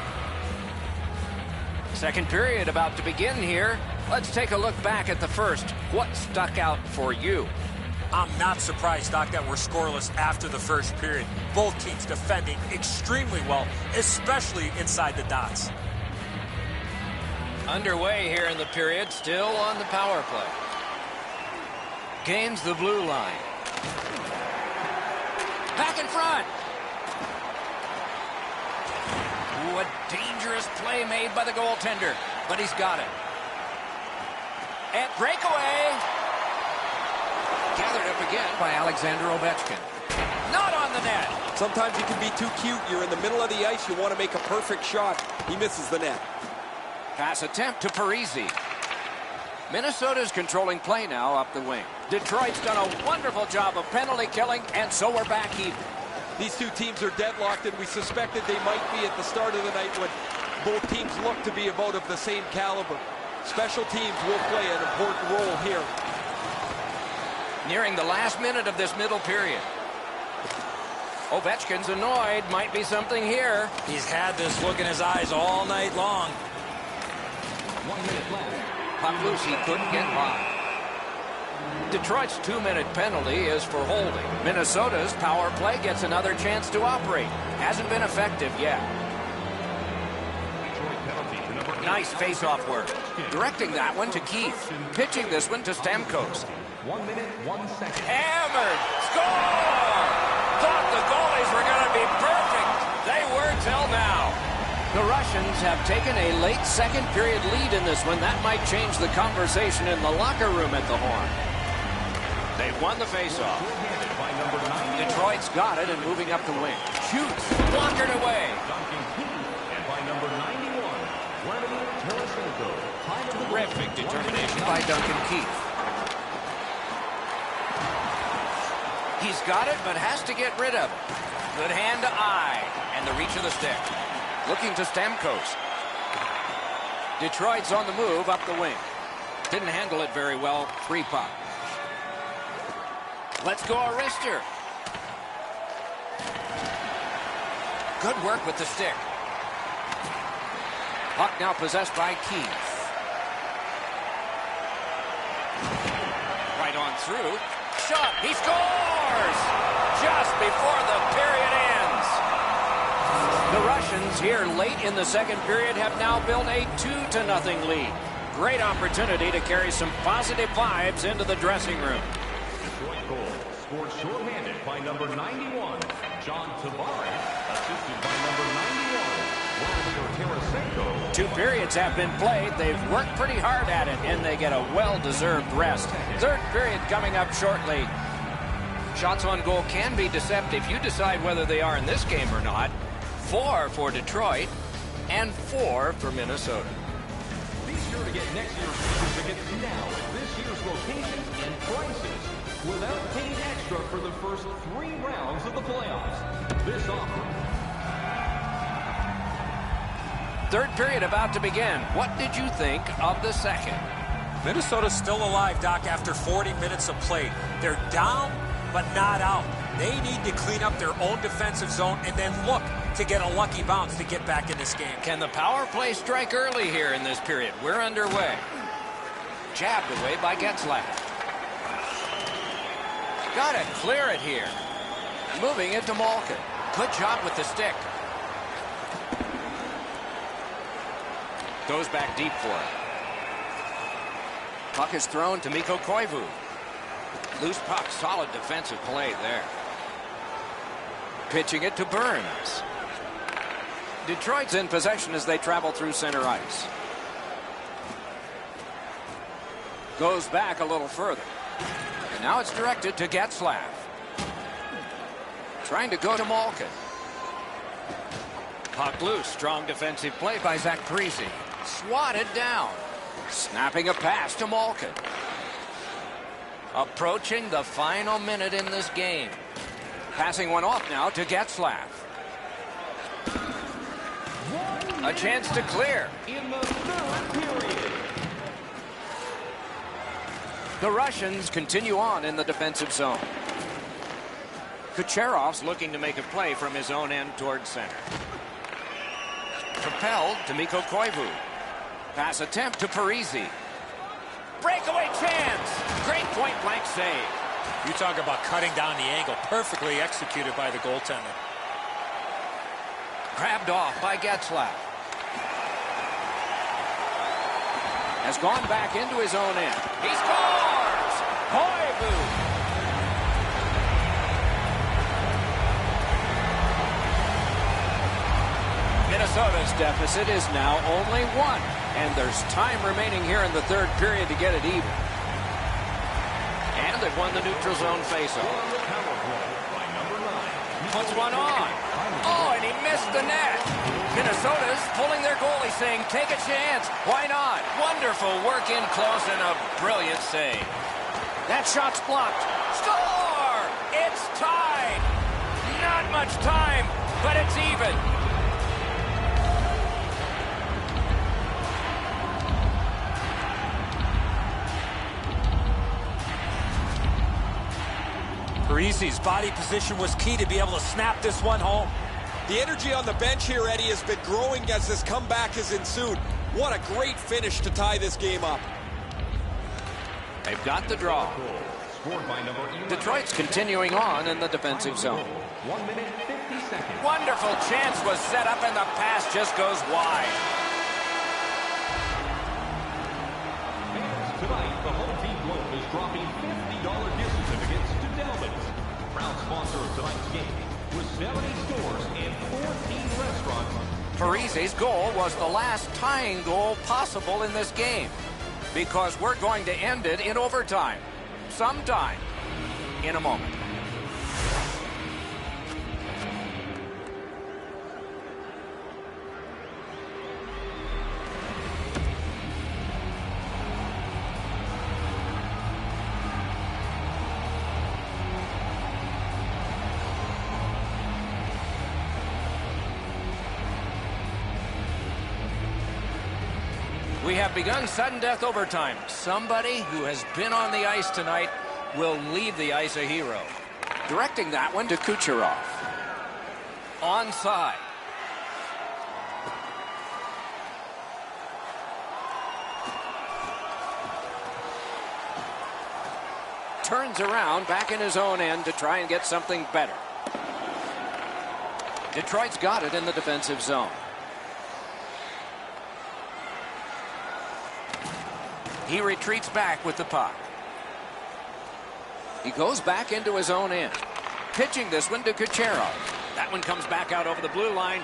Second period about to begin here. Let's take a look back at the first. What stuck out for you? I'm not surprised, Doc, that we're scoreless after the first period. Both teams defending extremely well, especially inside the dots. Underway here in the period, still on the power play. Gains the blue line. Back in front. Ooh, a dangerous play made by the goaltender, but he's got it. And breakaway. Gathered up again by Alexander Ovechkin. Not on the net. Sometimes you can be too cute. You're in the middle of the ice. You want to make a perfect shot. He misses the net. Pass attempt to Parise. Minnesota's controlling play now up the wing. Detroit's done a wonderful job of penalty killing, and so we're back even. These two teams are deadlocked, and we suspected they might be at the start of the night when both teams look to be about of the same caliber. Special teams will play an important role here. Nearing the last minute of this middle period. Ovechkin's annoyed. Might be something here. He's had this look in his eyes all night long. 1 minute left. Puck loose, he couldn't get by. Detroit's 2-minute penalty is for holding. Minnesota's power play gets another chance to operate. Hasn't been effective yet. Detroit penalty to number 8. Nice face-off work. Directing that one to Keith. Pitching this one to Stamkos. 1 minute, 1 second. Hammered. Score! Thought the goalies were going to be perfect. They were till now. The Russians have taken a late second period lead in this one. That might change the conversation in the locker room at the Horn. They've won the faceoff. Detroit's got it and moving up the wing. Shoots. Blockered away. And by number 91, Vladimir Tarasenko. Terrific determination by Duncan Keith. He's got it, but has to get rid of it. Good hand to eye. And the reach of the stick. Looking to Stamkos. Detroit's on the move up the wing. Didn't handle it very well. 3 puck. Let's go, Arister. Good work with the stick. Puck now possessed by Keith. Right on through. Shot. He scores! Just before the period ends. The Russians here late in the second period have now built a 2-0 lead. Great opportunity to carry some positive vibes into the dressing room. Detroit goal scored shorthanded by number 91, John Tavares, assisted by number 91, Vladimir Tarasenko. 2 periods have been played. They've worked pretty hard at it, and they get a well-deserved rest. Third period coming up shortly. Shots on goal can be deceptive. You decide whether they are in this game or not. 4 for Detroit and 4 for Minnesota. Be sure to get next year's season tickets now at this year's locations and prices without paying extra for the first 3 rounds of the playoffs. This offer. Third period about to begin. What did you think of the second? Minnesota's still alive, Doc, after 40 minutes of play. They're down, but not out. They need to clean up their own defensive zone and then look to get a lucky bounce to get back in this game. Can the power play strike early here in this period? We're underway. Jabbed away by Getzlaf. Got to clear it here. Moving it to Malkin. Good job with the stick. Goes back deep for it. Puck is thrown to Mikko Koivu. Loose puck, solid defensive play there. Pitching it to Burns. Detroit's in possession as they travel through center ice. Goes back a little further. And now it's directed to Getzlaf. Trying to go to Malkin. Puck loose. Strong defensive play by Zach Parise. Swatted down. Snapping a pass to Malkin. Approaching the final minute in this game. Passing one off now to Getzlaf. A chance to clear. In the third period. The Russians continue on in the defensive zone. Kucherov's looking to make a play from his own end towards center. Propelled to Mikko Koivu. Pass attempt to Parise. Breakaway chance. Great point-blank save. You talk about cutting down the angle. Perfectly executed by the goaltender. Grabbed off by Getzlaf. Has gone back into his own end. He scores! Koivu! Minnesota's deficit is now only 1, and there's time remaining here in the third period to get it even. And they've won the neutral zone faceoff. Puts one on. Oh, and he missed the net. Minnesota's pulling their goalie, saying, take a chance. Why not? Wonderful work in close and a brilliant save. That shot's blocked. Score! It's tied. Not much time, but it's even. Parise's body position was key to be able to snap this one home. The energy on the bench here, Eddie, has been growing as this comeback has ensued. What a great finish to tie this game up. They've got the draw. Detroit's continuing on in the defensive zone. 1 minute, 50 seconds. Wonderful chance was set up and the pass just goes wide. The home team loan is dropping $50 gift certificates to Delvin's. Proud sponsor of tonight's game with 70 stores and 14 restaurants. Parise's goal was the last tying goal possible in this game because we're going to end it in overtime sometime in a moment. We have begun sudden death overtime. Somebody who has been on the ice tonight will leave the ice a hero. Directing that one to Kucherov. Onside. Turns around back in his own end to try and get something better. Detroit's got it in the defensive zone. He retreats back with the puck. He goes back into his own end. Pitching this one to Kucherov. That one comes back out over the blue line.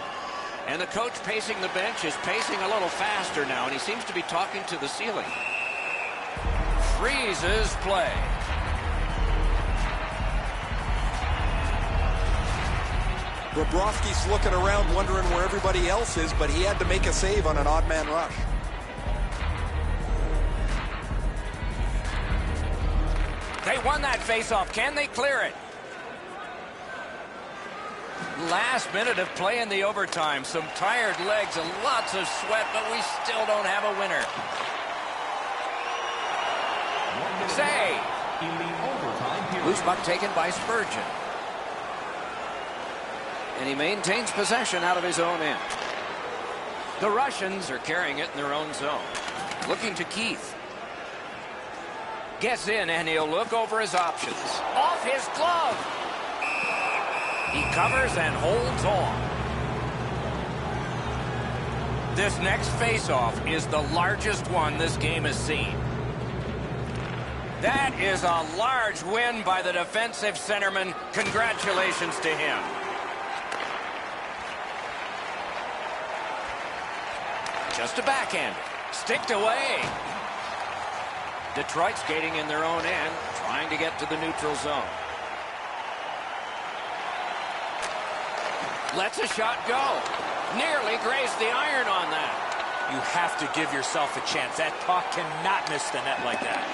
And the coach pacing the bench is pacing a little faster now, and he seems to be talking to the ceiling. Freezes play. Bobrovsky's looking around wondering where everybody else is, but he had to make a save on an odd man rush. They won that faceoff. Can they clear it? Last minute of play in the overtime. Some tired legs and lots of sweat, but we still don't have a winner. Save. Loose puck taken by Spurgeon. And he maintains possession out of his own end. The Russians are carrying it in their own zone. Looking to Keith. Gets in, and he'll look over his options. Off his glove. He covers and holds on. This next faceoff is the largest one this game has seen. That is a large win by the defensive centerman. Congratulations to him. Just a backhand. Sticked away. Detroit skating in their own end, trying to get to the neutral zone. Lets a shot go. Nearly grazed the iron on that. You have to give yourself a chance. That puck cannot miss the net like that.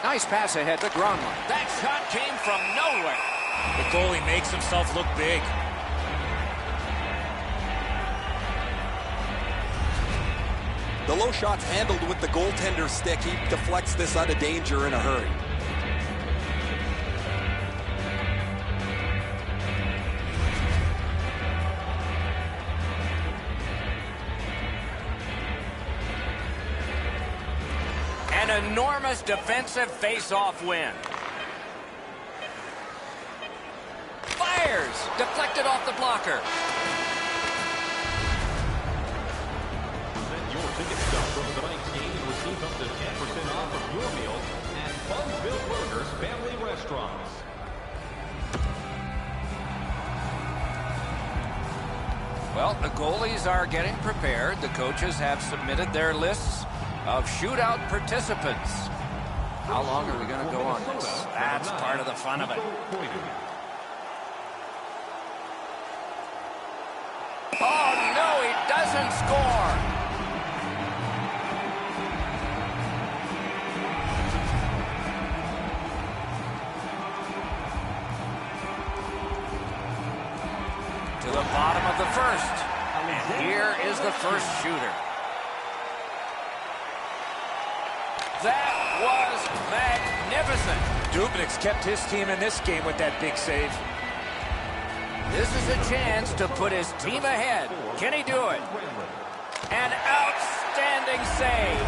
Nice pass ahead to Gronlund. That shot came from nowhere. The goalie makes himself look big. The low shot's handled with the goaltender's stick. He deflects this out of danger in a hurry. An enormous defensive face-off win. Fires! Deflected off the blocker. Your ticket stub from tonight's game and receive up to 10% off of your meal at Bunsville Burgers Family Restaurants. Well, the goalies are getting prepared. The coaches have submitted their lists of shootout participants. How long are we going to go on this? That's part of the fun of it. Oh, no, he doesn't score. To the bottom of the first. And here is the first shooter. That was magnificent. Dubnik's kept his team in this game with that big save. This is a chance to put his team ahead. Can he do it? An outstanding save.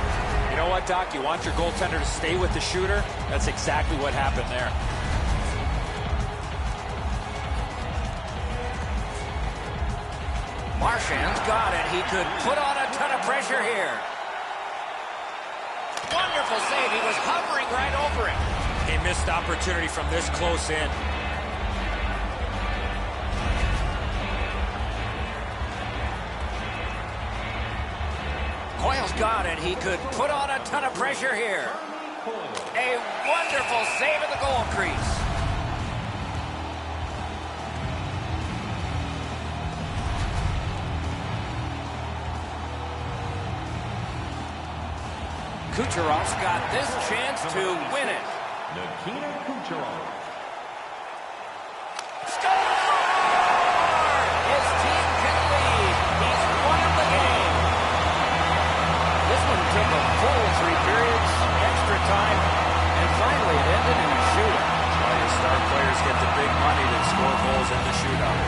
You know what, Doc? You want your goaltender to stay with the shooter? That's exactly what happened there. Marchand's got it. He could put on a ton of pressure here. Wonderful save. He was hovering right over it. A missed opportunity from this close in. Coyle's got it. He could put on a ton of pressure here. A wonderful save at the goal crease. Kucherov's got this chance to win it. Nikita Kucherov. Score! His team can lead. He's won the game. This one took a full 3 periods, extra time, and finally it ended in a shootout. That's why your star players get the big money that score goals in the shootout.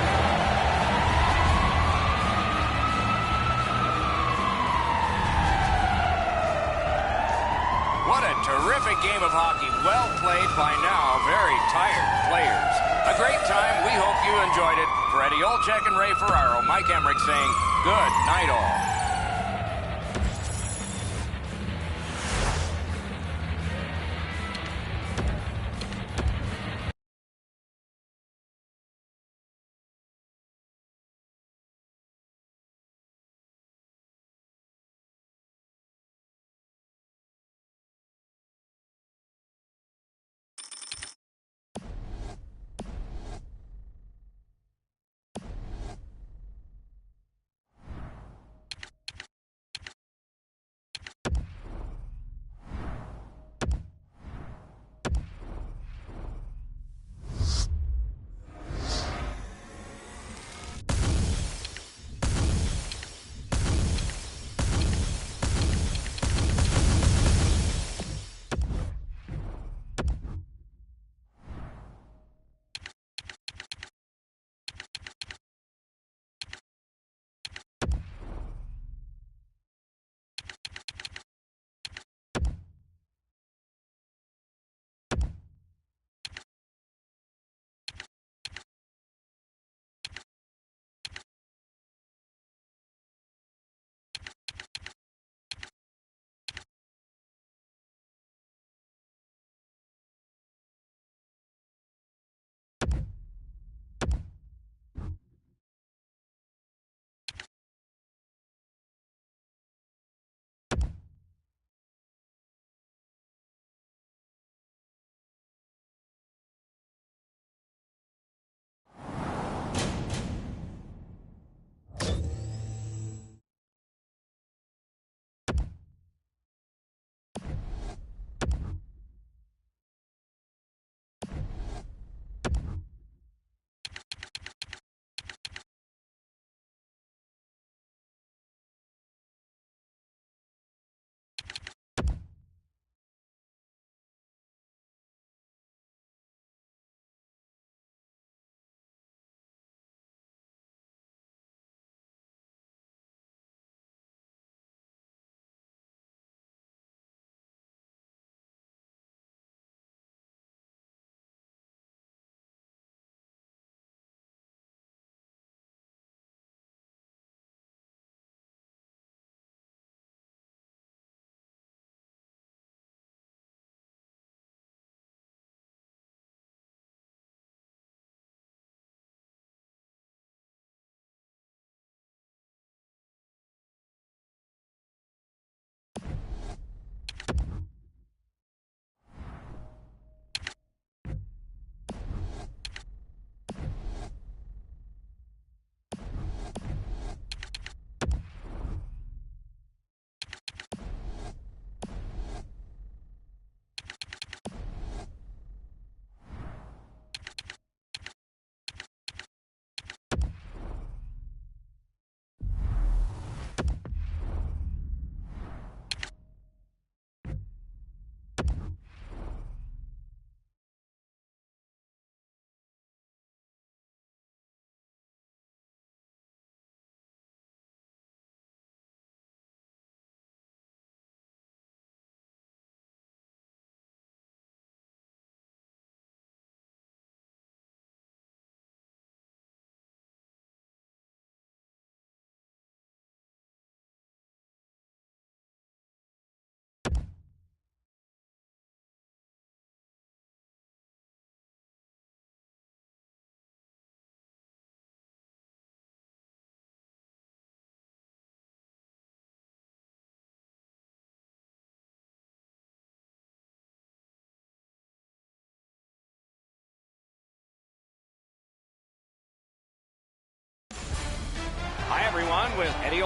What a terrific game of hockey. Well played by now. Very tired players. A great time. We hope you enjoyed it. For Eddie Olczyk and Ray Ferraro, Mike Emmerich saying good night all.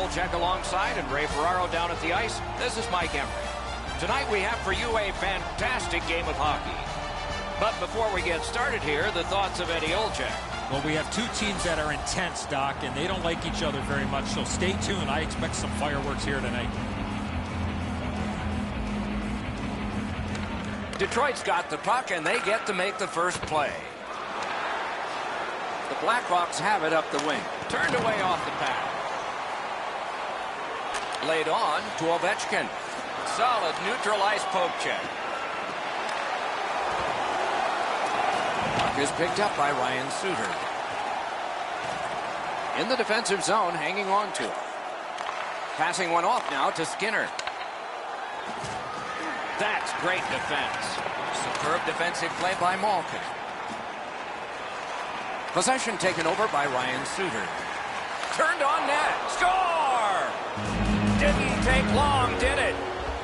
Olczyk alongside and Ray Ferraro down at the ice. This is Mike Emery. Tonight we have for you a fantastic game of hockey. But before we get started here, the thoughts of Eddie Olczyk. Well, we have two teams that are intense, Doc, and they don't like each other very much, so stay tuned. I expect some fireworks here tonight. Detroit's got the puck, and they get to make the first play. The Blackhawks have it up the wing. Turned away off the pad. Laid on to Ovechkin. Solid neutral ice poke check. Puck is picked up by Ryan Suter. In the defensive zone, hanging on to it. Passing one off now to Skinner. That's great defense. Superb defensive play by Malkin. Possession taken over by Ryan Suter. Turned on net. Score! Didn't take long, did it?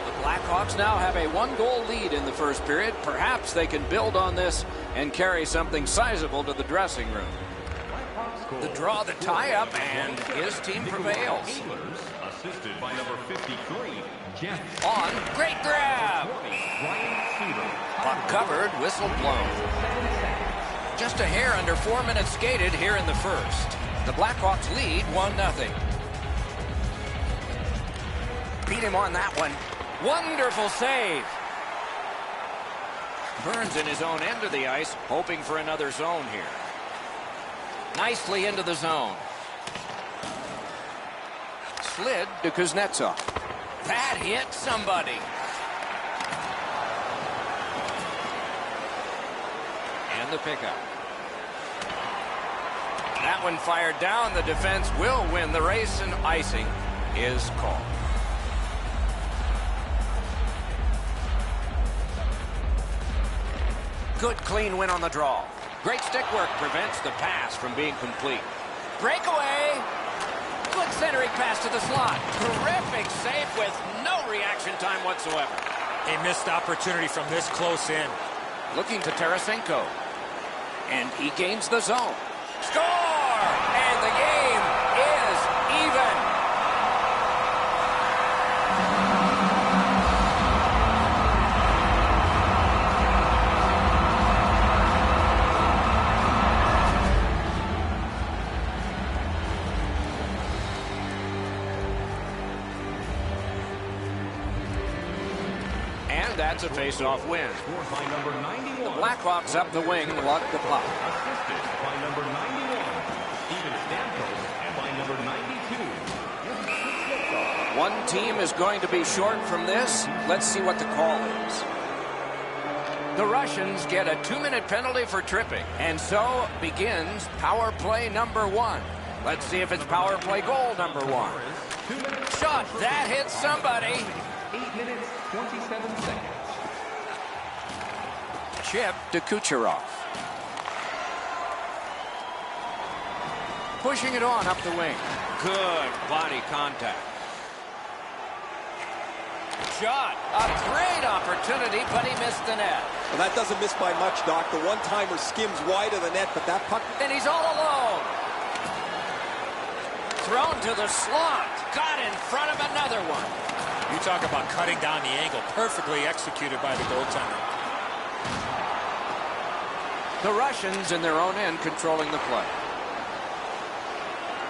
The Blackhawks now have a one-goal lead in the first period. Perhaps they can build on this and carry something sizable to the dressing room. The draw, the tie-up, and his team prevails. Assisted by number 53, Jeff. On, great grab! Puck covered, whistle blown. Just a hair under 4 minutes skated here in the first. The Blackhawks lead 1-0. Beat him on that one. Wonderful save. Burns in his own end of the ice, hoping for another zone here. Nicely into the zone. Slid to Kuznetsov. That hit somebody. And the pickup. That one fired down. The defense will win the race, and icing is called. Good clean win on the draw. Great stick work prevents the pass from being complete. Breakaway. Good centering pass to the slot. Terrific save with no reaction time whatsoever. A missed opportunity from this close in. Looking to Tarasenko. And he gains the zone. Score! And the game is even. That's a face-off win. The Blackhawks up the wing, luck the puck. Assisted by number 91, Steven Stamkos, and by number 92. One team is going to be short from this. Let's see what the call is. The Russians get a 2-minute penalty for tripping. And so begins power play number 1. Let's see if it's power play goal number 1. Shot, that hits somebody. 8 minutes, 27 seconds. Chip to Kucherov. Pushing it on up the wing. Good body contact. Shot. A great opportunity, but he missed the net. Well, that doesn't miss by much, Doc. The one-timer skims wide of the net, but that puck... And he's all alone. Thrown to the slot. Got in front of another one. You talk about cutting down the angle. Perfectly executed by the goaltender. The Russians in their own end controlling the play.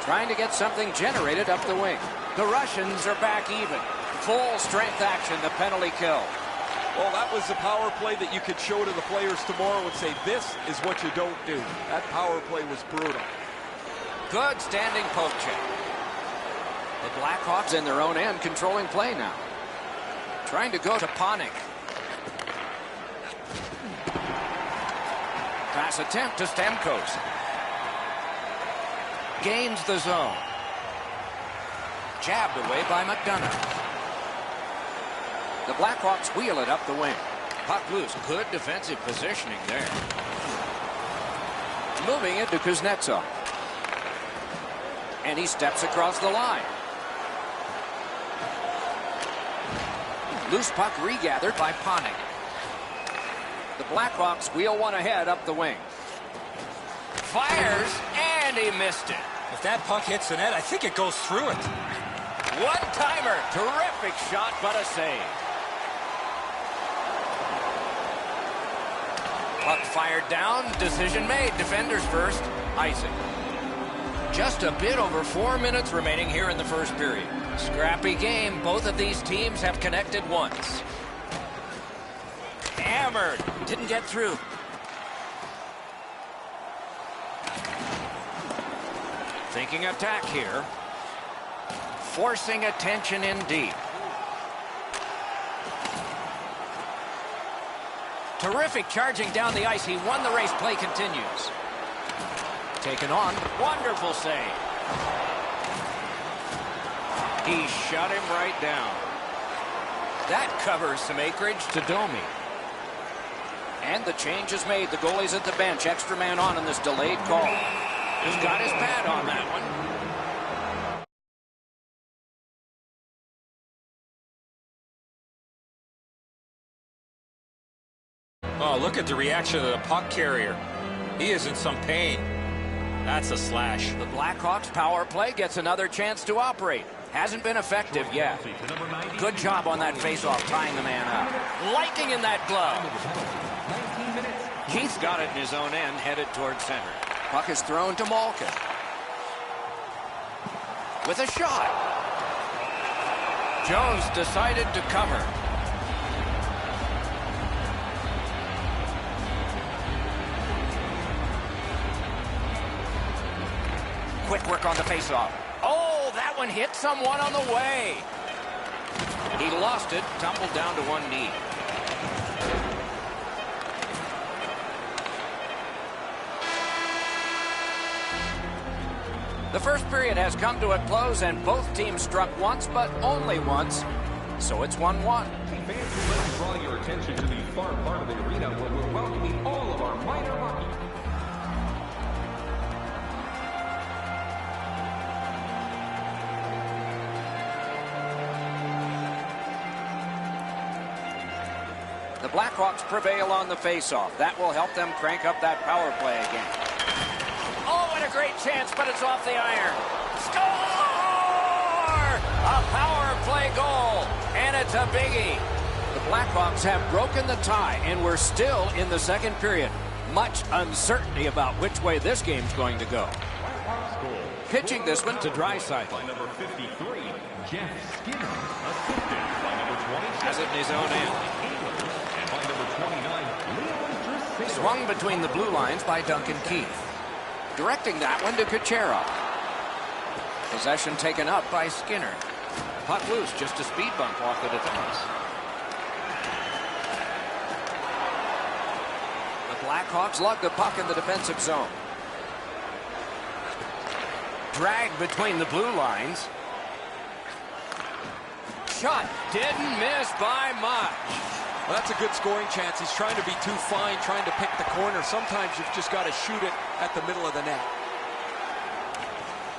Trying to get something generated up the wing. The Russians are back even. Full strength action, the penalty kill. Well, that was the power play that you could show to the players tomorrow and say, this is what you don't do. That power play was brutal. Good standing poke check. The Blackhawks in their own end controlling play now. Trying to go to Panik. Pass attempt to Stamkos. Gains the zone. Jabbed away by McDonough. The Blackhawks wheel it up the wing. Puck loose. Good defensive positioning there. Moving it to Kuznetsov. And he steps across the line. Loose puck regathered by Panik. The Blackhawks wheel one ahead up the wing. Fires, and he missed it. If that puck hits the net, I think it goes through it. One-timer. Terrific shot, but a save. Puck fired down. Decision made. Defenders first. Icing. Just a bit over 4 minutes remaining here in the first period. Scrappy game. Both of these teams have connected once. Hammered. Didn't get through. Thinking attack here. Forcing attention in deep. Terrific charging down the ice. He won the race. Play continues. Taken on. Wonderful save. He shut him right down. That covers some acreage to Domi. And the change is made. The goalie's at the bench. Extra man on in this delayed call. He's got his pad on that one. Oh, look at the reaction of the puck carrier. He is in some pain. That's a slash. The Blackhawks power play gets another chance to operate. Hasn't been effective yet. Good job on that faceoff, tying the man up. Liking in that glove. Keith's got it in his own end, headed towards center. Puck is thrown to Malkin. With a shot. Jones decided to cover. Quick work on the faceoff. Oh, that one hit someone on the way. He lost it, tumbled down to one knee. The first period has come to a close, and both teams struck once, but only once. So it's 1-1. Fans, we'd like to draw your attention to the far part of the arena where we're welcoming all of our minor hockey. The Blackhawks prevail on the faceoff. That will help them crank up that power play again. Oh, what a great chance, but it's off the iron. Score! A power play goal, and it's a biggie. The Blackhawks have broken the tie, and we're still in the second period. Much uncertainty about which way this game's going to go. Pitching this one to Draisaitl. By number 53, Jeff Skinner, assisted by number 27. Has it in his own end. And by number 29, Swung between the blue lines by Duncan Keith. Directing that one to Kucherov. Possession taken up by Skinner. Puck loose, just a speed bump off the defense. The Blackhawks lug the puck in the defensive zone. Drag between the blue lines. Shot didn't miss by much. Well, that's a good scoring chance. He's trying to be too fine, trying to pick the corner. Sometimes you've just got to shoot it at the middle of the net.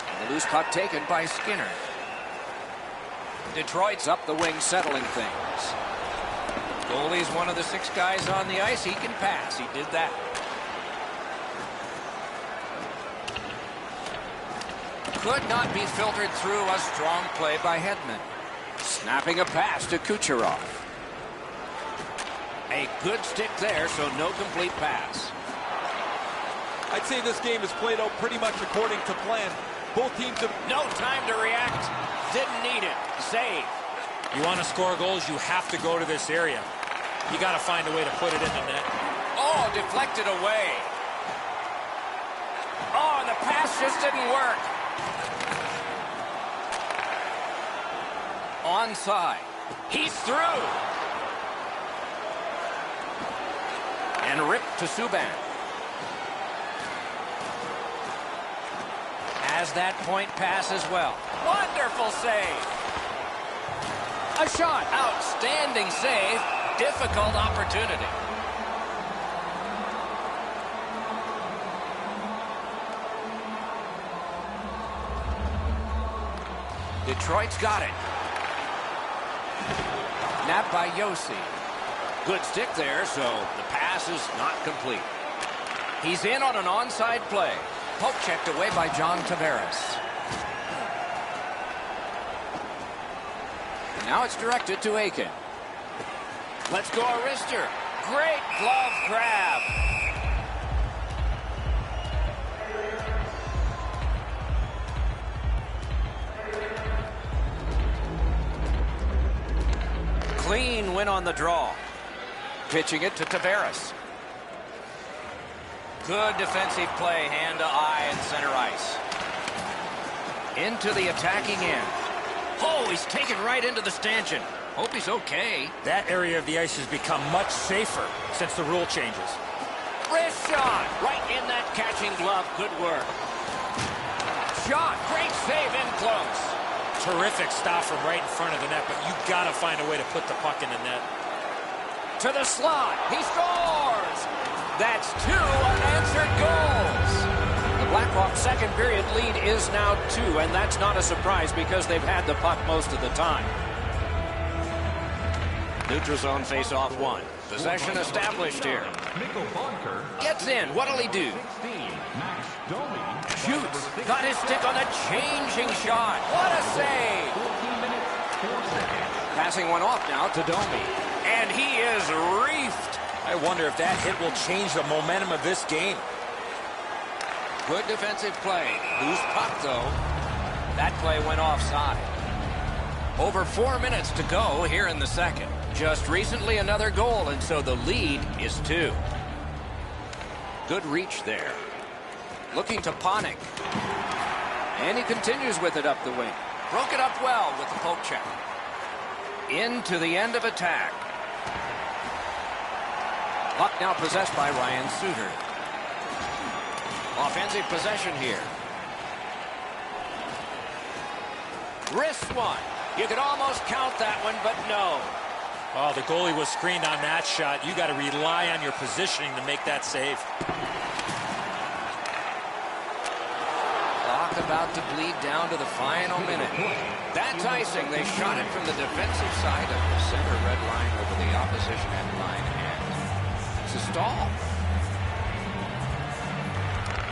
And the loose puck taken by Skinner. Detroit's up the wing, settling things. Goalie's one of the 6 guys on the ice. He can pass. He did that. Could not be filtered through. A strong play by Hedman. Snapping a pass to Kucherov. A good stick there, so no complete pass. I'd say this game is played out pretty much according to plan. Both teams have No time to react. Didn't need it. Save. You want to score goals, you have to go to this area. You got to find a way to put it in the net. Oh, deflected away. Oh, and the pass just didn't work. Onside. He's through. And ripped to Subban. Has that point pass as well. Wonderful save. A shot. Outstanding save. Difficult opportunity. Detroit's got it. Napped by Yossi. Good stick there, so the pass is not complete. He's in on an onside play. Poke checked away by John Tavares. Now it's directed to Aiken. Let's go, Arister. Great glove grab. Clean win on the draw. Pitching it to Tavares. Good defensive play, hand to eye and center ice. Into the attacking end. Oh, he's taken right into the stanchion. Hope he's okay. That area of the ice has become much safer since the rule changes. Wrist shot. Right in that catching glove. Good work. Shot. Great save in close. Terrific stop from right in front of the net, but you got to find a way to put the puck in the net. To the slot. He scores. That's 2 unanswered goals. The Blackhawks' second period lead is now 2, and that's not a surprise because they've had the puck most of the time. Neutral zone face-off 1. Possession established here. Gets in. What'll he do? Shoots. Got his stick on a changing shot. What a save. Passing one off now to Domi. And he is reefed. I wonder if that hit will change the momentum of this game. Good defensive play. Loose puck, though. That play went offside. Over 4 minutes to go here in the second. Just recently another goal, and so the lead is 2. Good reach there. Looking to Panik. And he continues with it up the wing. Broke it up well with the poke check. Into the end of attack. Puck now possessed by Ryan Suter. Offensive possession here. Wrist one. You could almost count that one, but no. Oh, the goalie was screened on that shot. You got to rely on your positioning to make that save. Clock about to bleed down to the final minute. That's icing. They shot it from the defensive side of the center red line over the opposition end line, and it's a stall.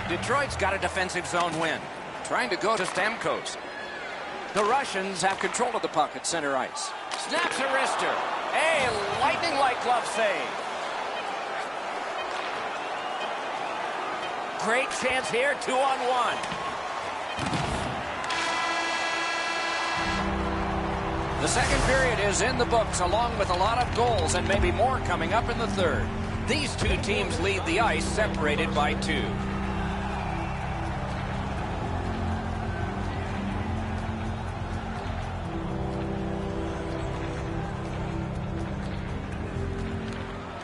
Detroit's got a defensive zone win. Trying to go to Stamkos. The Russians have control of the puck at center ice. Snaps a wrister. A lightning-like glove save. Great chance here, 2-on-1. The second period is in the books, along with a lot of goals and maybe more coming up in the third. These two teams lead the ice, separated by 2.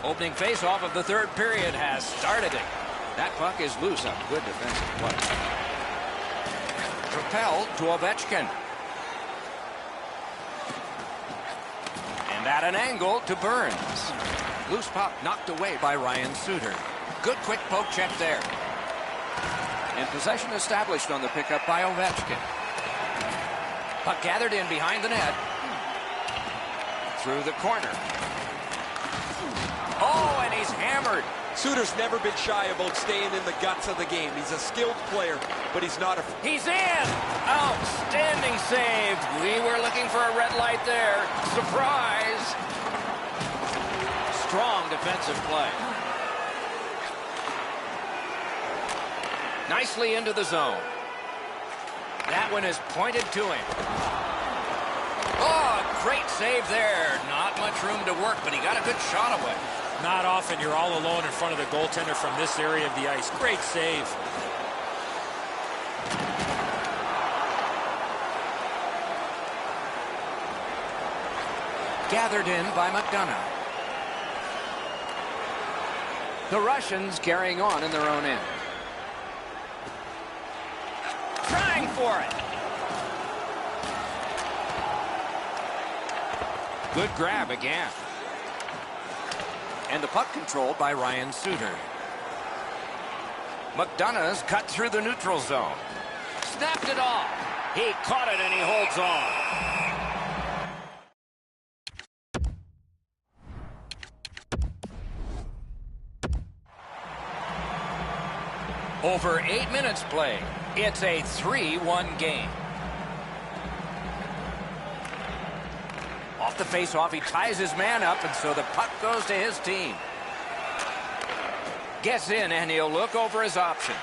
Opening face-off of the third period has started it. That puck is loose up. Good defensive play. Propelled to Ovechkin. And at an angle to Burns. Loose puck knocked away by Ryan Suter. Good quick poke check there. And possession established on the pickup by Ovechkin. Puck gathered in behind the net. Through the corner. Oh, and he's hammered. Suter's never been shy about staying in the guts of the game. He's a skilled player, but he's not a... He's in! Outstanding save. We were looking for a red light there. Surprise! Strong defensive play. Nicely into the zone. That one is pointed to him. Oh, great save there. Not much room to work, but he got a good shot away. Not often you're all alone in front of the goaltender from this area of the ice. Great save. Gathered in by McDonough. The Russians carrying on in their own end. Trying for it. Good grab again. And the puck controlled by Ryan Suter. McDonough's cut through the neutral zone. Snapped it off. He caught it and he holds on. Over 8 minutes played. It's a 3-1 game. Off the face-off, he ties his man up, and so the puck goes to his team. Gets in, and he'll look over his options.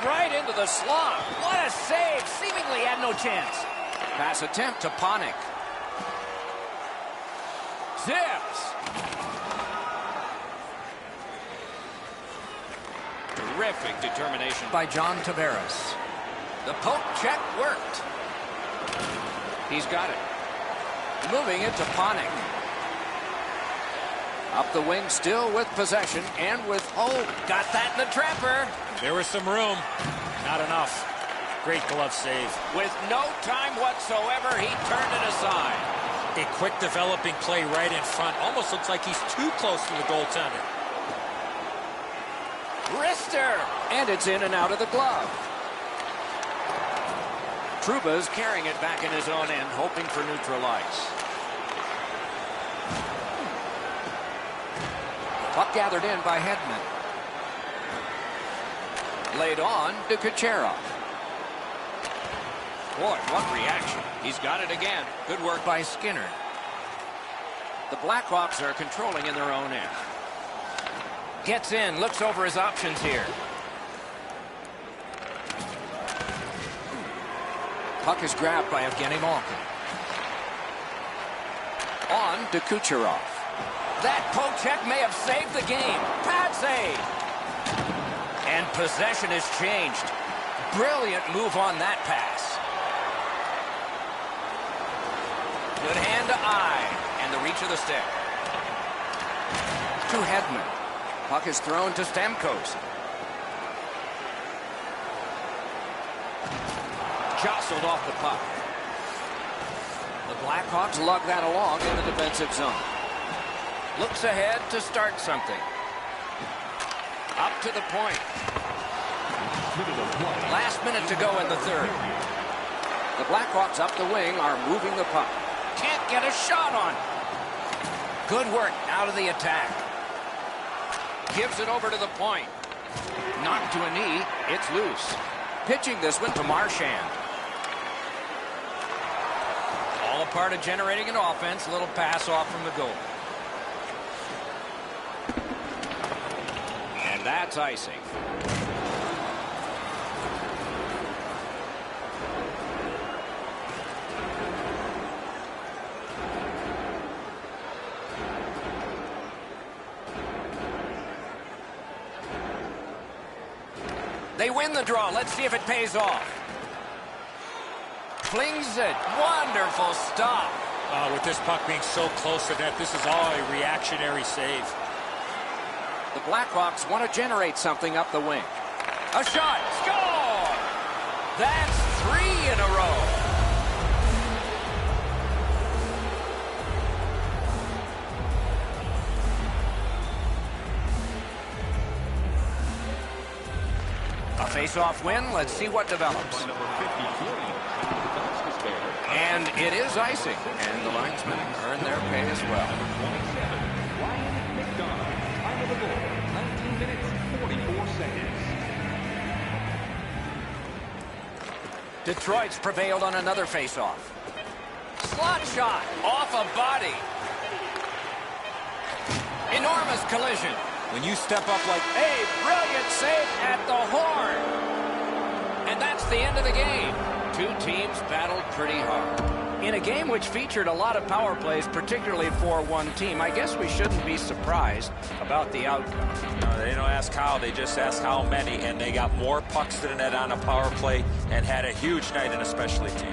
Right into the slot. What a save. Seemingly had no chance. Pass attempt to Panik. Zips. Terrific determination by John Tavares. The poke check worked. He's got it. Moving it to Panik. Up the wing, still with possession, and with got that in the trapper. There was some room. Not enough. Great glove save. With no time whatsoever, he turned it aside. A quick developing play right in front. Almost looks like he's too close to the goaltender. Wrister! And it's in and out of the glove. Trouba's carrying it back in his own end, hoping for neutral ice. Puck gathered in by Hedman. Laid on to Kucherov. Boy, what reaction. He's got it again. Good work by Skinner. The Blackhawks are controlling in their own end. Gets in, looks over his options here. Puck is grabbed by Evgeny Malkin. On to Kucherov. That poke check may have saved the game. Pad save. And possession has changed. Brilliant move on that pass. Good hand to eye. And the reach of the stick. To Hedman. Puck is thrown to Stamkos. Jostled off the puck. The Blackhawks lug that along in the defensive zone. Looks ahead to start something. Up to the point. Last minute to go in the third. The Blackhawks up the wing are moving the puck. Can't get a shot on. Good work out of the attack. Gives it over to the point. Knocked to a knee. It's loose. Pitching this one to Marchand. All a part of generating an offense. A little pass off from the goal. And that's icing. They win the draw. Let's see if it pays off. Flings it. Wonderful stop. With this puck being so close to net, this is all a reactionary save. The Blackhawks want to generate something up the wing. A shot. Score! That's 3 in a row. A face-off win. Let's see what develops. And it is icing. And the linesmen earn their pay as well. Time of the goal, 19 minutes, 44 seconds. Detroit's prevailed on another face-off. Slot shot off a body. Enormous collision. When you step up like a brilliant save at the horn. And that's the end of the game. Two teams battled pretty hard. In a game which featured a lot of power plays, particularly for one team, I guess we shouldn't be surprised about the outcome. No, they don't ask how, they just ask how many, and they got more pucks to the net on a power play and had a huge night in a specialty team.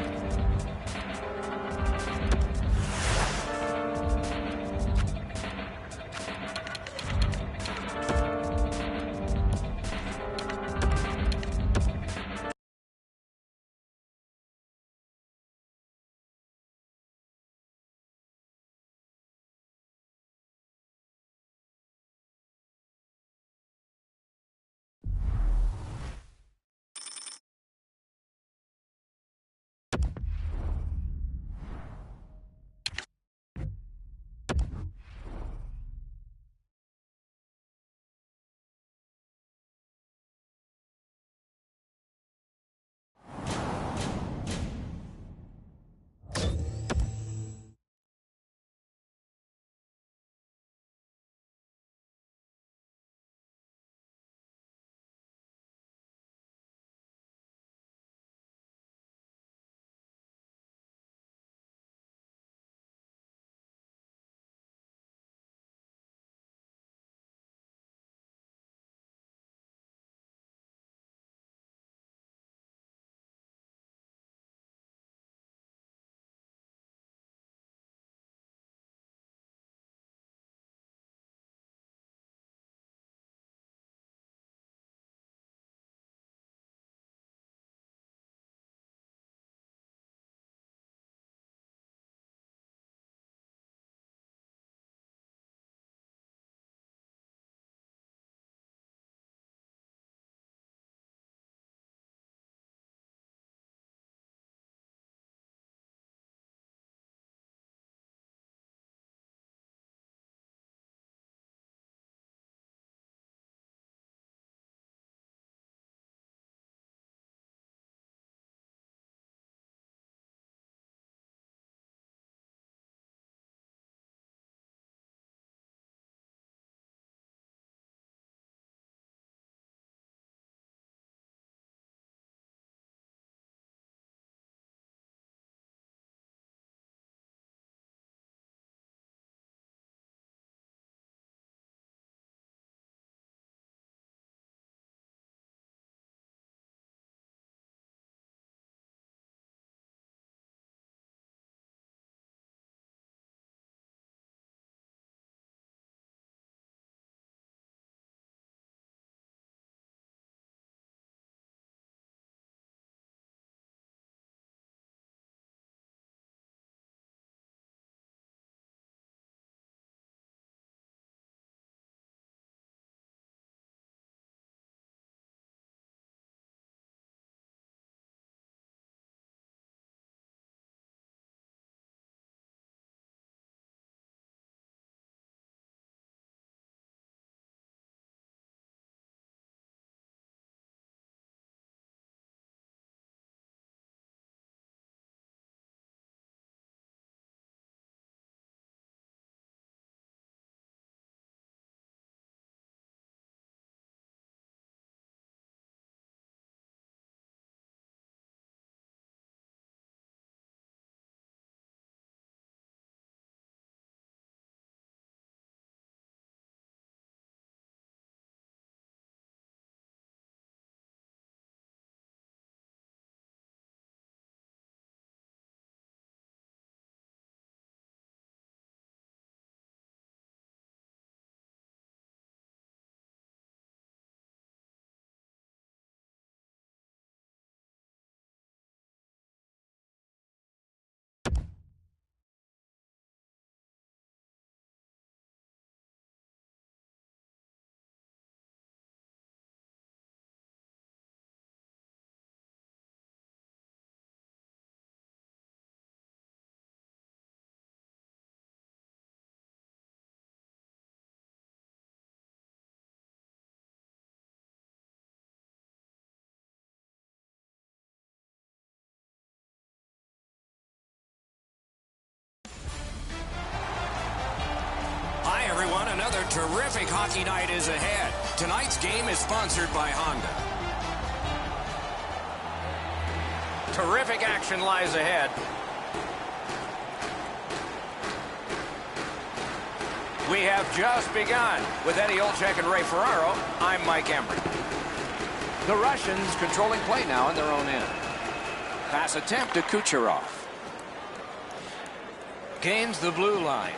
Another terrific hockey night is ahead. Tonight's game is sponsored by Honda. Terrific action lies ahead. We have just begun. With Eddie Olczyk and Ray Ferraro, I'm Mike Embry. The Russians controlling play now in their own end. Pass attempt to Kucherov. Gains the blue line.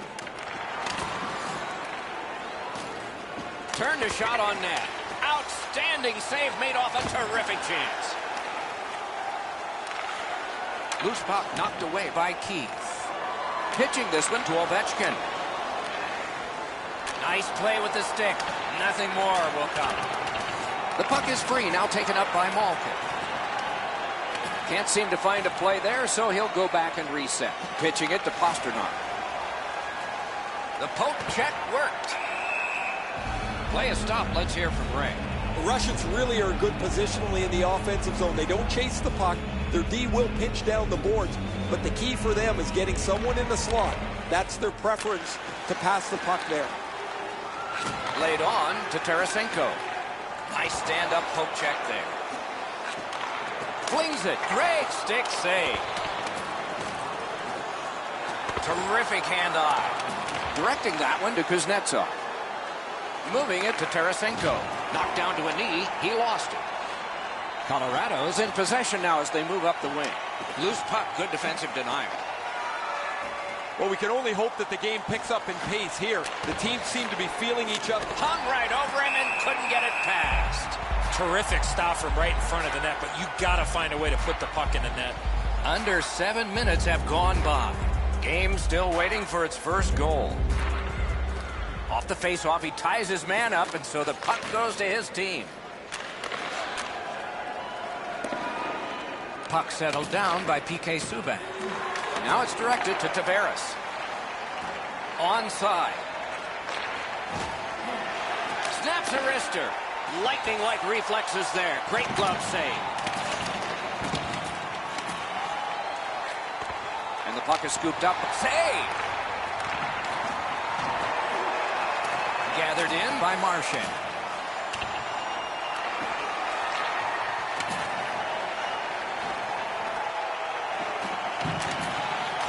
Turned a shot on net. Outstanding save made off a terrific chance. Loose puck knocked away by Keith. Pitching this one to Ovechkin. Nice play with the stick. Nothing more will come. The puck is free, now taken up by Malkin. Can't seem to find a play there, so he'll go back and reset. Pitching it to Pasternak. The poke check worked. Play a stop. Let's hear from Ray. The Russians really are good positionally in the offensive zone. They don't chase the puck. Their D will pinch down the boards, but the key for them is getting someone in the slot. That's their preference, to pass the puck there. Laid on to Tarasenko. Nice stand-up poke check there. Flings it. Great stick save. Terrific hand-eye. Directing that one to Kuznetsov. Moving it to Tarasenko. Knocked down to a knee. He lost it. Colorado's in possession now as they move up the wing. Loose puck. Good defensive denial. Well, we can only hope that the game picks up in pace here. The teams seem to be feeling each other. Hung right over him and couldn't get it past. Terrific stop from right in front of the net, but you got to find a way to put the puck in the net. Under 7 minutes have gone by. Game still waiting for its first goal. Off the face-off, he ties his man up, and so the puck goes to his team. Puck settled down by PK Subban. Now it's directed to Tavares. Onside. Snaps a wrister. Lightning-like reflexes there. Great glove save. And the puck is scooped up. Save! Gathered in by Marchand.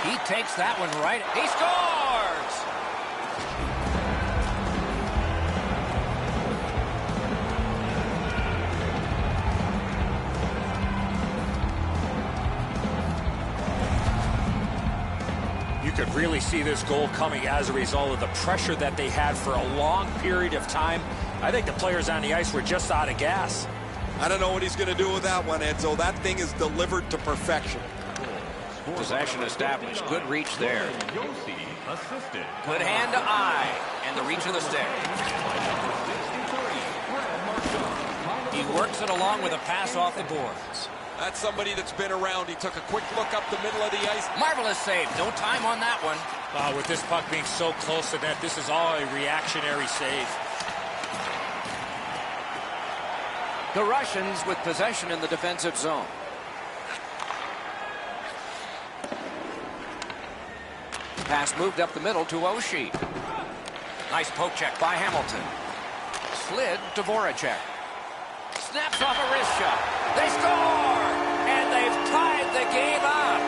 He takes that one right. He scores! You could really see this goal coming as a result of the pressure that they had for a long period of time. I think the players on the ice were just out of gas. I don't know what he's going to do with that one, Enzo. That thing is delivered to perfection. Possession established. Good reach there. Assisted. Good hand to eye. And the reach of the stick. He works it along with a pass off the boards. That's somebody that's been around. He took a quick look up the middle of the ice. Marvelous save. No time on that one. With this puck being so close to net, this is all a reactionary save. The Russians with possession in the defensive zone. Pass moved up the middle to Oshie. Nice poke check by Hamilton. Slid to Voracek. Snaps off a wrist shot. They score! And they've tied the game up.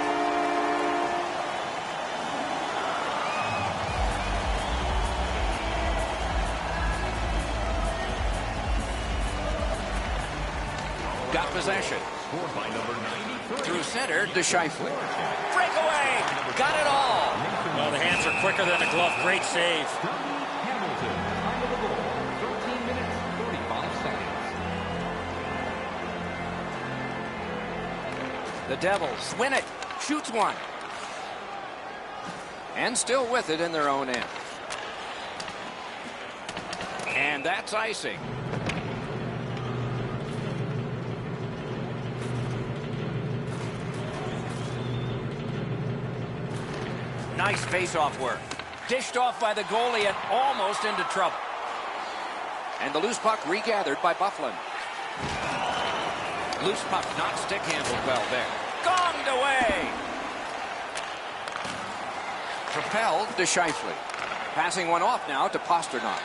Got possession. Scored by number 93. Through center to Scheifele. Breakaway! Got it all! Well, the hands are quicker than the glove. Great save. Hamilton, time of the goal, 13 minutes, 35 seconds. The Devils win it. Shoots one. And still with it in their own end. And that's icing. Nice face-off work. Dished off by the goalie and almost into trouble. And the loose puck regathered by Bufflin. Loose puck not stick handled well there. Gonged away. Propelled to Scheifele. Passing one off now to Pasternak.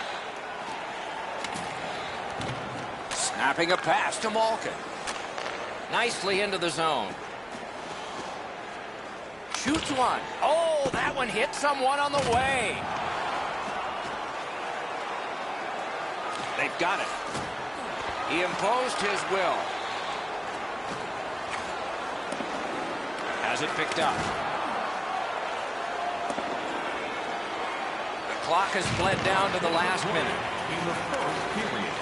Snapping a pass to Malkin. Nicely into the zone. Shoots one. Oh, that one hit someone on the way. They've got it. He imposed his will. Has it picked up. The clock has bled down to the last minute. In the first period.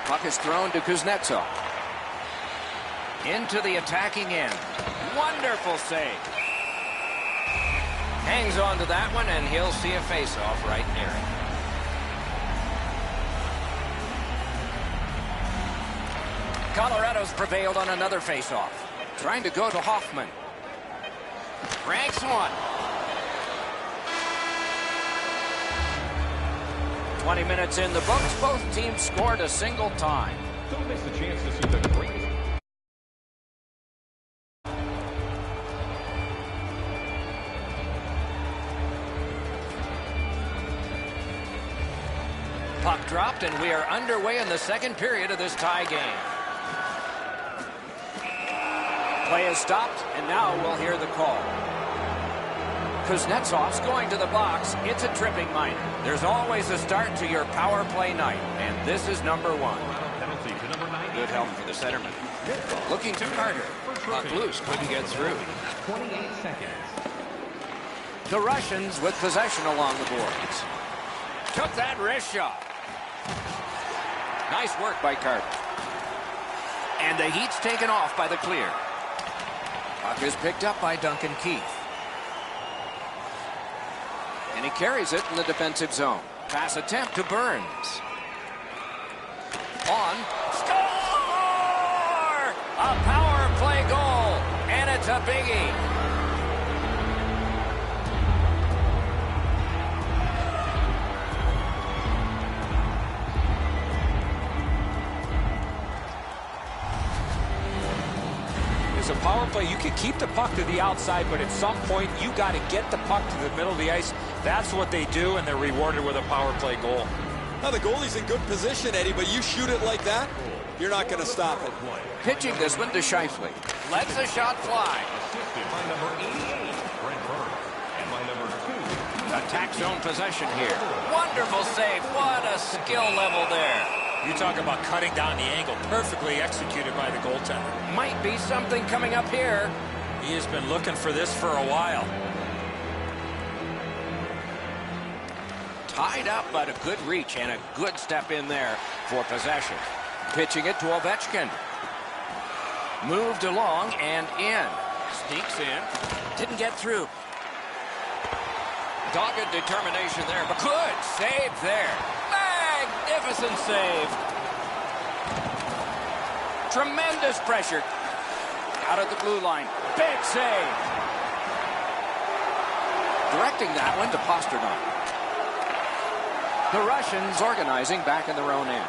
Puck is thrown to Kuznetsov. Into the attacking end. Wonderful save. Hangs on to that one, and he'll see a face-off right near it. Colorado's prevailed on another face-off. Trying to go to Hoffman. Ranks one. 20 minutes in the books. Both teams scored a single time. Don't miss the chance to see the greatest. Puck dropped, and we are underway in the second period of this tie game. Play is stopped, and now we'll hear the call. Kuznetsov's going to the box. It's a tripping minor. There's always a start to your power play night, and this is number one. Good help for the centerman. Looking to Carter. Puck loose, couldn't get through. 28 seconds. The Russians with possession along the boards. Took that wrist shot. Nice work by Carter. And the heat's taken off by the clear. Puck is picked up by Duncan Keith. And he carries it in the defensive zone. Pass attempt to Burns. On. Score! A power play goal. And it's a biggie. A power play, you can keep the puck to the outside, but at some point you got to get the puck to the middle of the ice. That's what they do, and they're rewarded with a power play goal. Now the goalie's in good position, Eddie, but you shoot it like that, you're not going to stop it. Pitching this one to Scheifele. Lets the shot fly. Assisted by number 88, Brent Burns. And by number 2. Attack zone possession here. Wonderful save. What a skill level there. You talk about cutting down the angle. Perfectly executed by the goaltender. Might be something coming up here. He has been looking for this for a while. Tied up, but a good reach and a good step in there for possession. Pitching it to Ovechkin. Moved along and in. Sneaks in. Didn't get through. Dogged determination there, but good save there. Magnificent save. Tremendous pressure. Out of the blue line. Big save. Directing that one to Pasternak. The Russians organizing back in their own end.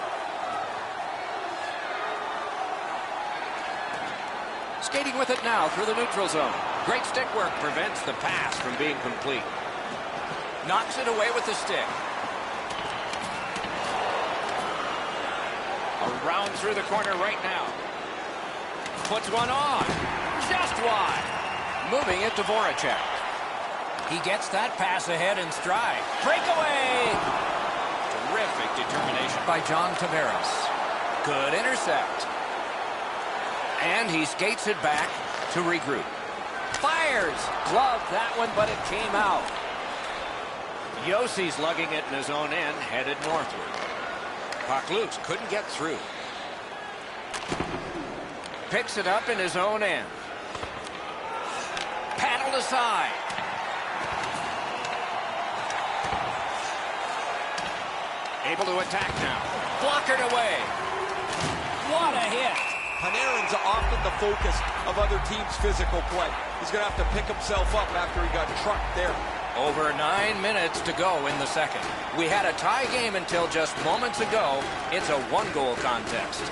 Skating with it now through the neutral zone. Great stick work prevents the pass from being complete. Knocks it away with the stick. Around through the corner right now. Puts one on. Just wide. Moving it to Voracek. He gets that pass ahead in stride. Breakaway. Terrific determination by John Tavares. Good intercept. And he skates it back to regroup. Fires. Gloved that one, but it came out. Yossi's lugging it in his own end, headed northward. Puck loose, couldn't get through. Picks it up in his own end. Paddled aside. Able to attack now. Blockered away. What a hit. Panarin's often the focus of other teams' physical play. He's going to have to pick himself up after he got trucked there. Over 9 minutes to go in the second. We had a tie game until just moments ago. It's a one-goal contest.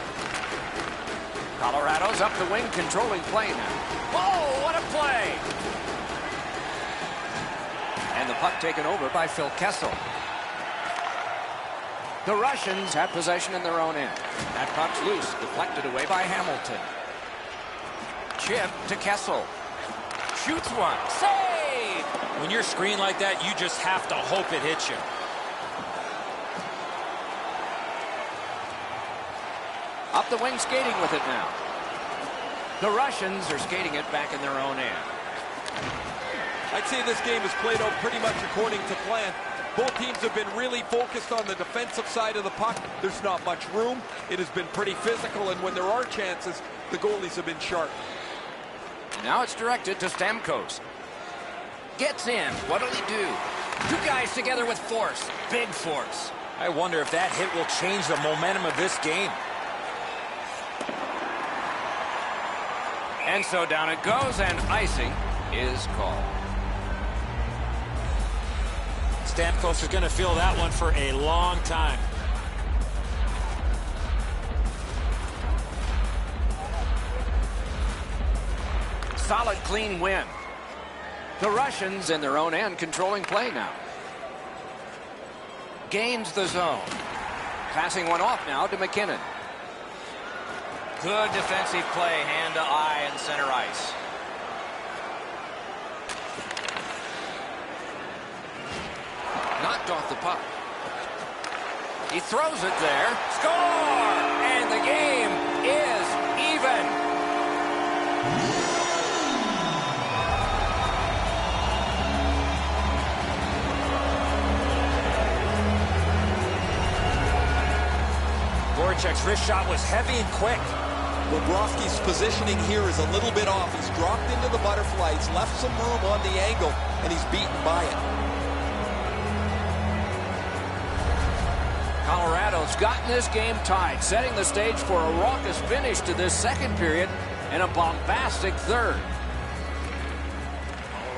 Colorado's up the wing, controlling play now. Whoa, what a play! And and the puck taken over by Phil Kessel. The Russians have possession in their own end. That puck's loose, deflected away by Hamilton. Chip to Kessel. Shoots one. Save! When you're screened like that, you just have to hope it hits you. Up the wing, skating with it now. The Russians are skating it back in their own end. I'd say this game is played out pretty much according to plan. Both teams have been really focused on the defensive side of the puck. There's not much room. It has been pretty physical, and when there are chances, the goalies have been sharp. Now it's directed to Stamkos. Gets in. What'll he do? Two guys together with force. Big force. I wonder if that hit will change the momentum of this game. And so down it goes, and icing is called. Stamkos is going to feel that one for a long time. Solid, clean win. The Russians in their own end controlling play now. Gains the zone. Passing one off now to McKinnon. Good defensive play, hand to eye and center ice. Knocked off the puck. He throws it there. Score! And the game is even. Voracek's wrist shot was heavy and quick. Bobrovsky's positioning here is a little bit off. He's dropped into the butterflies, left some room on the angle, and he's beaten by it. Colorado's gotten this game tied, setting the stage for a raucous finish to this second period and a bombastic third.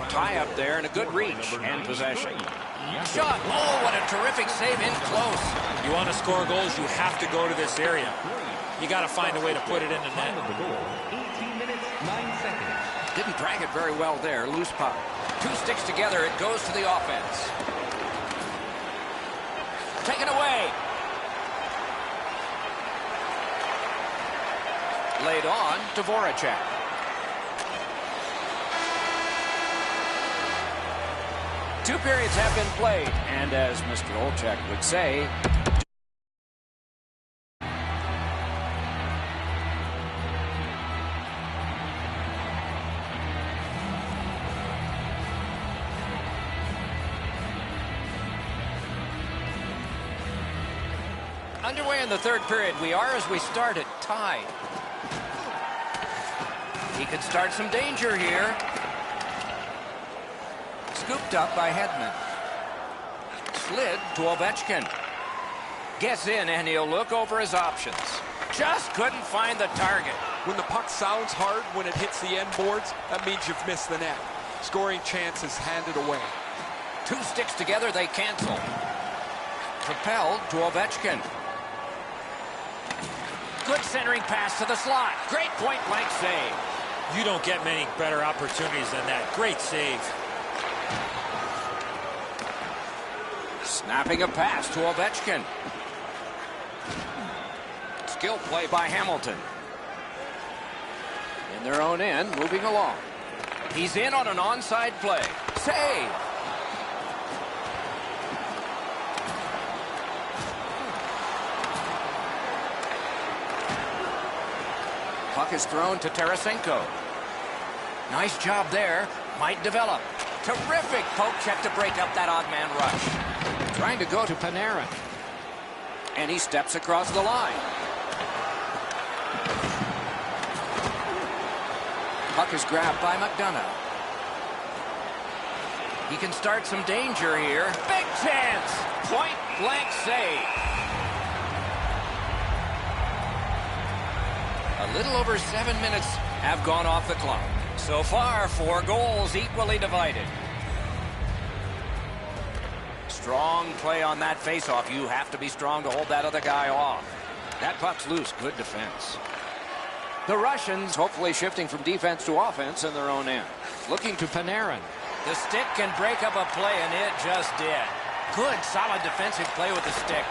Tie up there and a good reach and possession. Shot. Oh, what a terrific save in close. You want to score goals, you have to go to this area. You got to find a way to put it in the net. 18 minutes, 9 seconds. Didn't drag it very well there. Loose puck. Two sticks together. It goes to the offense. Taken away. Laid on to Voracek. Two periods have been played, and as Mr. Olchek would say, underway in the third period. We are, as we started, tied. He could start some danger here. Scooped up by Hedman. Slid to Ovechkin. Gets in, and he'll look over his options. Just couldn't find the target. When the puck sounds hard when it hits the end boards, that means you've missed the net. Scoring chance is handed away. Two sticks together, they cancel. Propelled to Ovechkin. Good centering pass to the slot. Great point-blank save. You don't get many better opportunities than that. Great save. Snapping a pass to Ovechkin. Skill play by Hamilton. In their own end, moving along. He's in on an onside play. Save. Puck is thrown to Tarasenko. Nice job there. Might develop. Terrific poke check to break up that odd man rush. Trying to go to Panarin. And he steps across the line. Puck is grabbed by McDonough. He can start some danger here. Big chance! Point blank save. A little over 7 minutes have gone off the clock. So far, 4 goals equally divided. Strong play on that faceoff. You have to be strong to hold that other guy off. That puck's loose. Good defense. The Russians hopefully shifting from defense to offense in their own end. Looking to Panarin. The stick can break up a play, and it just did. Good, solid defensive play with the stick.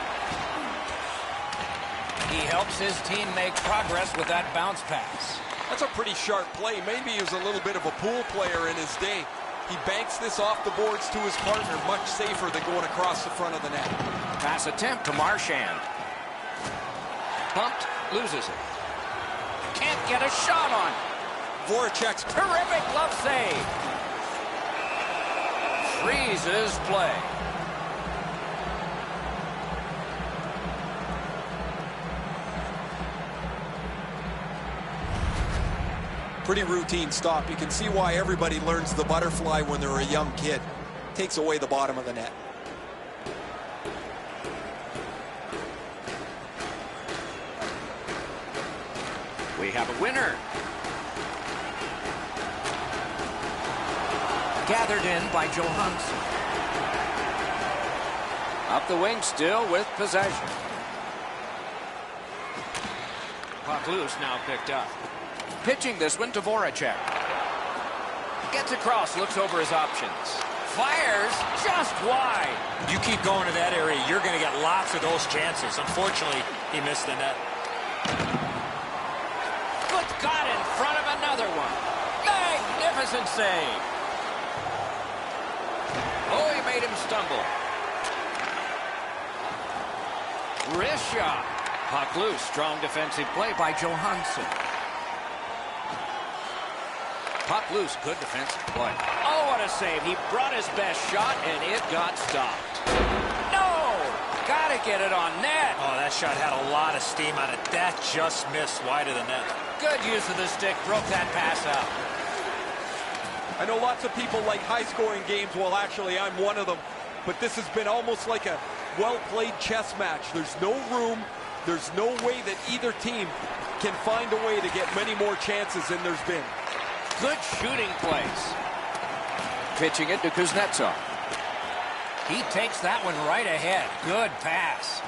He helps his team make progress with that bounce pass. That's a pretty sharp play. Maybe he was a little bit of a pool player in his day. He banks this off the boards to his partner, much safer than going across the front of the net. Pass attempt to Marchand. Bumped, loses it. Can't get a shot on. Voracek's Terrific glove save. Freezes play. pretty routine stop. You can see why everybody learns the butterfly when they're a young kid. Takes away the bottom of the net. We have a winner. Gathered in by Johansson. Up the wing still with possession. Puck loose, now picked up. Pitching this one to Voracek. Gets across, looks over his options. Fires just wide. You keep going to that area, you're going to get lots of those chances. Unfortunately, he missed the net. But got in front of another one. Magnificent save. Oh, he made him stumble. Wrist shot. Puck loose. Strong defensive play by Johansson. Puck loose. Good defensive play. Oh, what a save. He brought his best shot, and it got stopped. No! Gotta get it on net. Oh, that shot had a lot of steam on it. That just missed wide of the net. Good use of the stick. Broke that pass out. I know lots of people like high-scoring games. Well, actually, I'm one of them. But this has been almost like a well-played chess match. There's no room. There's no way that either team can find a way to get many more chances than there's been. Good shooting plays. Pitching it to Kuznetsov. He takes that one right ahead. Good pass.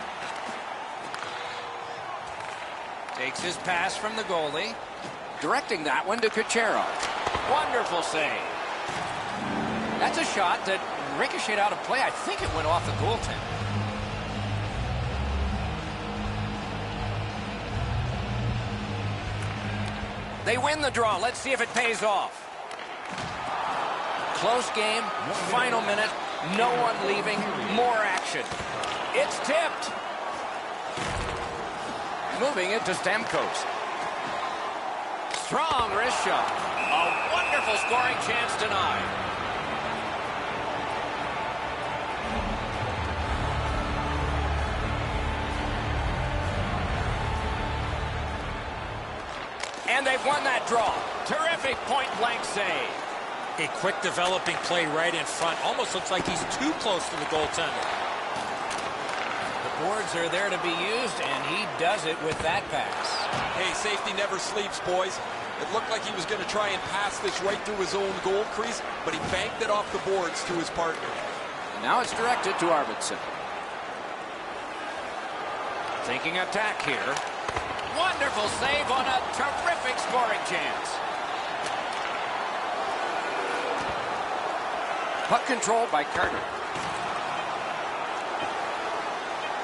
Takes his pass from the goalie. Directing that one to Kucherov. Wonderful save. That's a shot that ricocheted out of play. I think it went off the goaltender. They win the draw. Let's see if it pays off. Close game, final minute, no one leaving, more action. It's tipped. Moving it to Stamkos. Strong wrist shot. A wonderful scoring chance denied. And they've won that draw. Terrific point-blank save. A quick developing play right in front. Almost looks like he's too close to the goaltender. The boards are there to be used, and he does it with that pass. Hey, safety never sleeps, boys. It looked like he was going to try and pass this right through his own goal crease, but he banked it off the boards to his partner. And now it's directed to Arvidsson. Thinking attack here. Wonderful save on a terrific scoring chance. Puck controlled by Carter.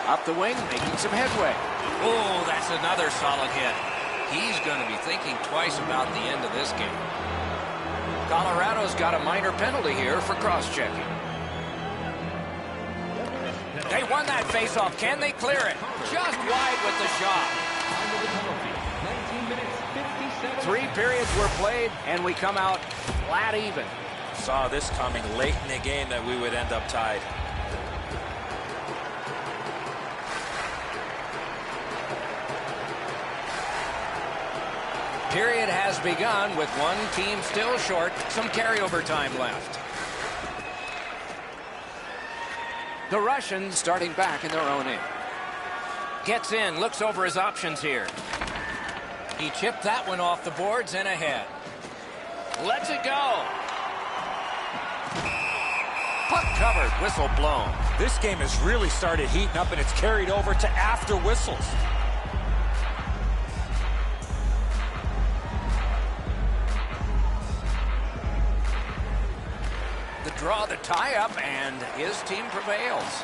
Up the wing, making some headway. Oh, that's another solid hit. He's going to be thinking twice about the end of this game. Colorado's got a minor penalty here for cross-checking. They won that face-off. Can they clear it? Just wide with the shot. 3 periods were played, and we come out flat even. Saw this coming late in the game that we would end up tied. Period has begun with one team still short. Some carryover time left. The Russians starting back in their own end. Gets in, looks over his options here. He chipped that one off the boards and ahead. Lets it go. Puck covered, whistle blown. This game has really started heating up, and it's carried over to after whistles. the draw, the tie-up, and his team prevails.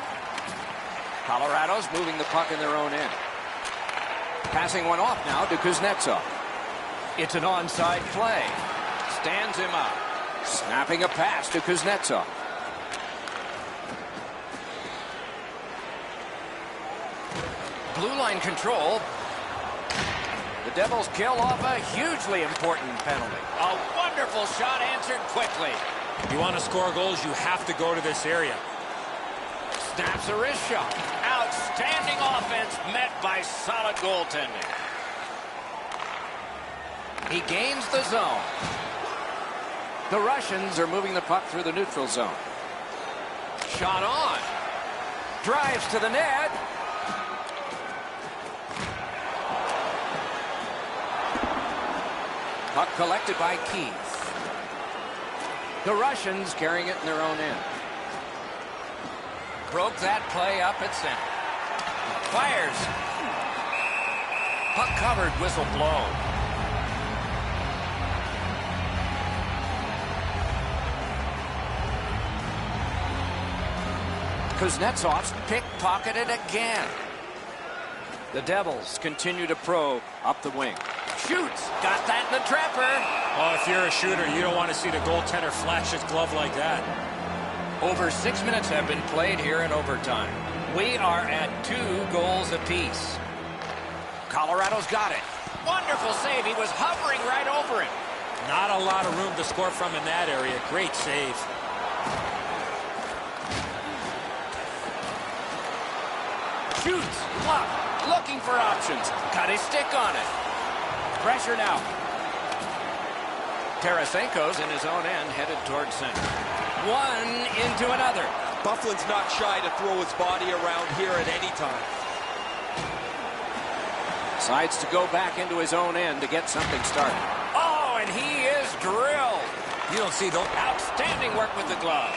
Colorado's moving the puck in their own end. Passing one off now to Kuznetsov. It's an onside play. Stands him up. Snapping a pass to Kuznetsov. Blue line control. The Devils kill off a hugely important penalty. A wonderful shot answered quickly. If you want to score goals, you have to go to this area. Snaps a wrist shot. Outstanding offense met by solid goaltending. He gains the zone. The Russians are moving the puck through the neutral zone. Shot on. Drives to the net. Puck collected by Keith. The Russians carrying it in their own end. Broke that play up at center. Fires. Puck covered, whistle blow. Kuznetsov's pickpocketed again. The Devils continue to probe up the wing. Shoots. Got that in the trapper. Oh, if you're a shooter, you don't want to see the goaltender flash his glove like that. Over 6 minutes have been played here in overtime. We are at 2 goals apiece. Colorado's got it. Wonderful save. He was hovering right over it. Not a lot of room to score from in that area. Great save. Shoots. Luck. Looking for options. Got his stick on it. Pressure now. Tarasenko's in his own end, headed towards center. One into another. Bufflin's not shy to throw his body around here at any time. Decides to go back into his own end to get something started. Oh, and he is drilled. You don't see those. Outstanding work with the glove.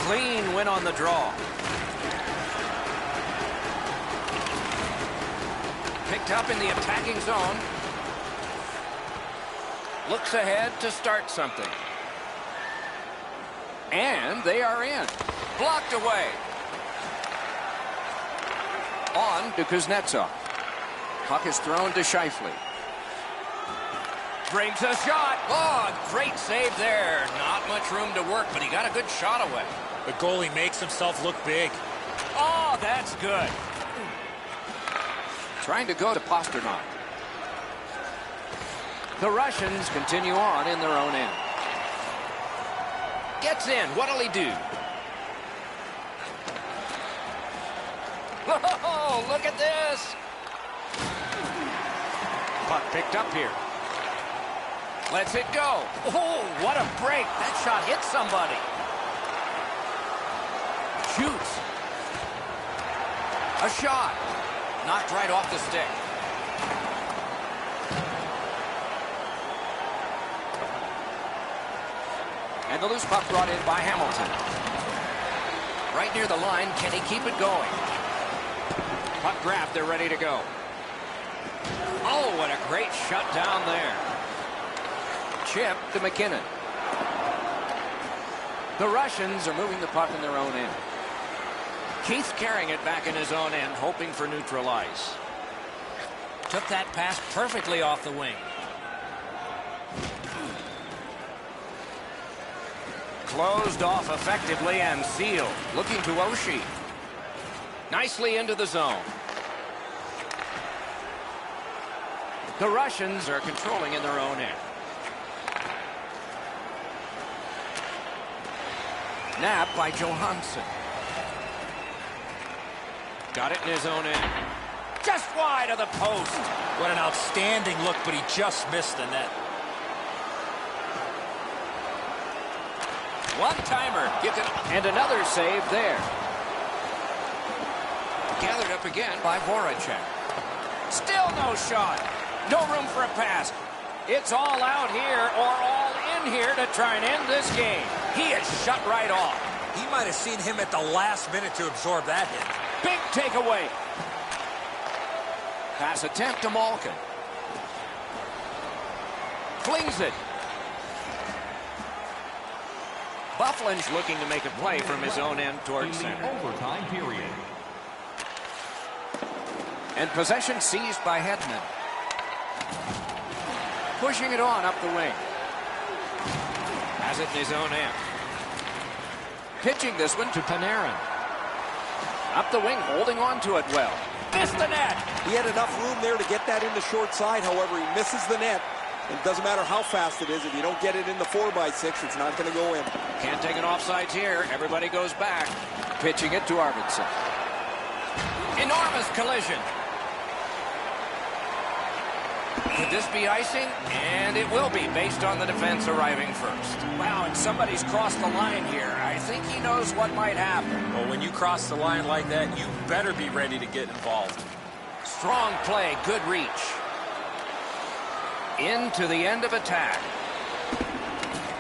Clean win on the draw. Picked up in the attacking zone. Looks ahead to start something. And they are in. Blocked away. On to Kuznetsov. Puck is thrown to Scheifele. Brings a shot. Oh, great save there. Not much room to work, but he got a good shot away. The goalie makes himself look big. Oh, that's good. Trying to go to Pasternak. The Russians continue on in their own end. Gets in. What'll he do? Whoa, look at this. Puck picked up here. Lets it go. Oh, what a break. That shot hit somebody. Shoots. A shot. Knocked right off the stick. And the loose puck brought in by Hamilton. Right near the line. Can he keep it going? Puck grabbed. They're ready to go. Oh, what a great shutdown there. Chip to McKinnon. The Russians are moving the puck in their own end. Keith carrying it back in his own end, hoping for neutral ice. Took that pass perfectly off the wing. Closed off effectively and sealed. Looking to Oshie. Nicely into the zone. The Russians are controlling in their own end. Nabbed by Johansson. Got it in his own end. Just wide of the post. What an outstanding look, but he just missed the net. One-timer. And another save there. Gathered up again by Voracek. Still no shot. No room for a pass. It's all out here or all in here to try and end this game. He is shut right off. He might have seen him at the last minute to absorb that hit. Big takeaway. Pass attempt to Malkin. Flings it. Bufflin's looking to make a play from his own end towards center. Overtime period. And possession seized by Hedman. Pushing it on up the wing. Has it in his own end. Pitching this one to Panarin. Up the wing, holding on to it well. Missed the net. He had enough room there to get that in the short side. However, he misses the net. It doesn't matter how fast it is. If you don't get it in the 4x6, it's not going to go in. Can't take an offsides here. Everybody goes back. Pitching it to Arvidsson. Enormous collision. Could this be icing? And it will be, based on the defense arriving first. Wow, and somebody's crossed the line here. I think he knows what might happen. Well, when you cross the line like that, you better be ready to get involved. Strong play, good reach. Into the end of attack.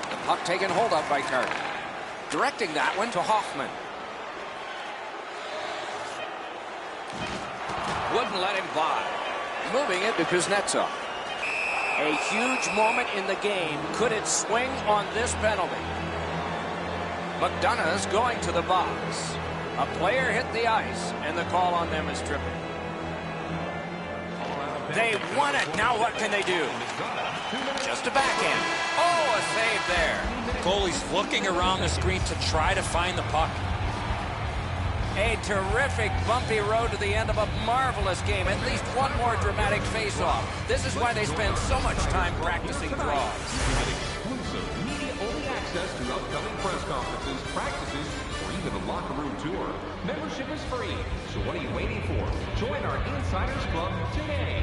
The puck taken hold of by Carter. Directing that one to Hoffman. Wouldn't let him by. Moving it to Kuznetsov. A huge moment in the game. Could it swing on this penalty? McDonough's going to the box. A player hit the ice, and the call on them is tripping. They won it. Now what can they do? Just a backhand. Oh, a save there. Goalie's looking around the screen to try to find the puck. A terrific bumpy road to the end of a marvelous game. At least one more dramatic face-off. This is why they spend so much time practicing draws. Exclusive media-only access to upcoming press conferences, practices, or even a locker room tour. Membership is free, so what are you waiting for? Join our Insiders Club today.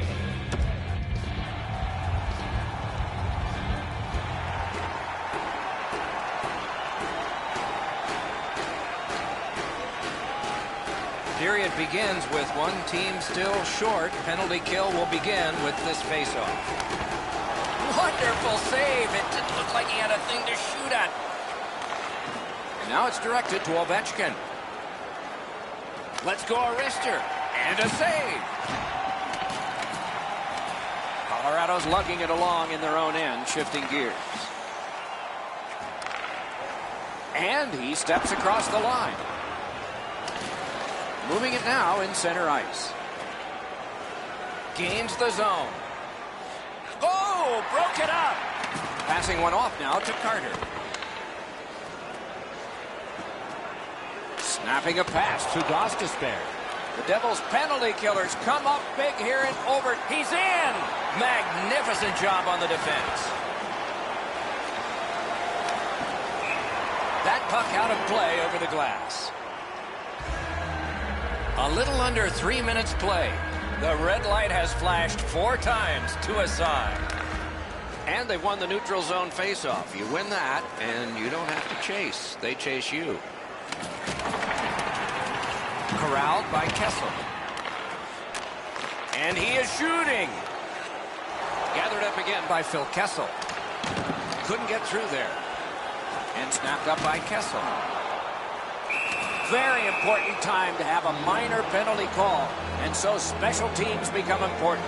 Period begins with one team still short. Penalty kill will begin with this faceoff. Wonderful save. It didn't look like he had a thing to shoot at. And now it's directed to Ovechkin. Let's go, Arister. And a save. Colorado's lugging it along in their own end, shifting gears. And he steps across the line. Moving it now in center ice. Gains the zone. Oh, broke it up. Passing one off now to Carter. Snapping a pass to Gostisbehere. The Devils' penalty killers come up big here and over. He's in. Magnificent job on the defense. That puck out of play over the glass. A little under 3 minutes play. The red light has flashed 4 times to a side. And they've won the neutral zone faceoff. You win that, and you don't have to chase. They chase you. Corralled by Kessel. And he is shooting. Gathered up again by Phil Kessel. Couldn't get through there. And snapped up by Kessel. Very important time to have a minor penalty call, and so special teams become important.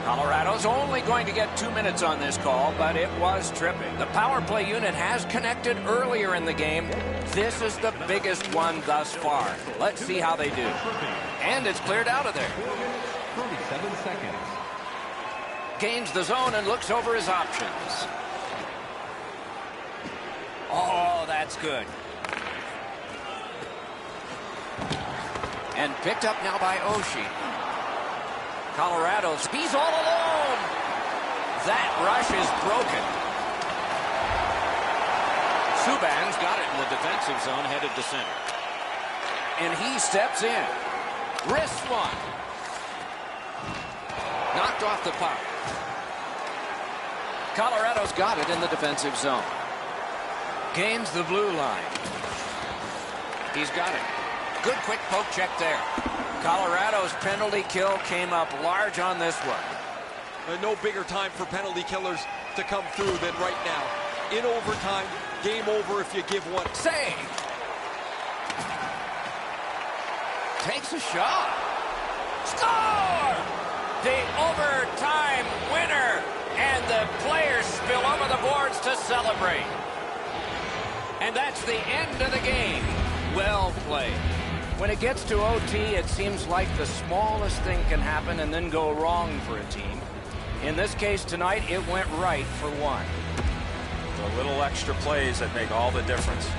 Colorado's only going to get 2 minutes on this call, but it was tripping. The power play unit has connected earlier in the game. This is the biggest one thus far. Let's see how they do. And it's cleared out of there. 37 seconds. Gains the zone and looks over his options. Oh, that's good. And picked up now by Oshie. Colorado's, he's all alone. That rush is broken. Subban's got it in the defensive zone, headed to center. And he steps in. Wrist one. Knocked off the puck. Colorado's got it in the defensive zone. Gains the blue line. He's got it. Good quick poke check there. Colorado's penalty kill came up large on this one. No bigger time for penalty killers to come through than right now. In overtime, game over if you give one. Save. Takes a shot. Score! The overtime winner. And the players spill over the boards to celebrate. And that's the end of the game. Well played. When it gets to OT, it seems like the smallest thing can happen and then go wrong for a team. In this case tonight, it went right for one. The little extra plays that make all the difference.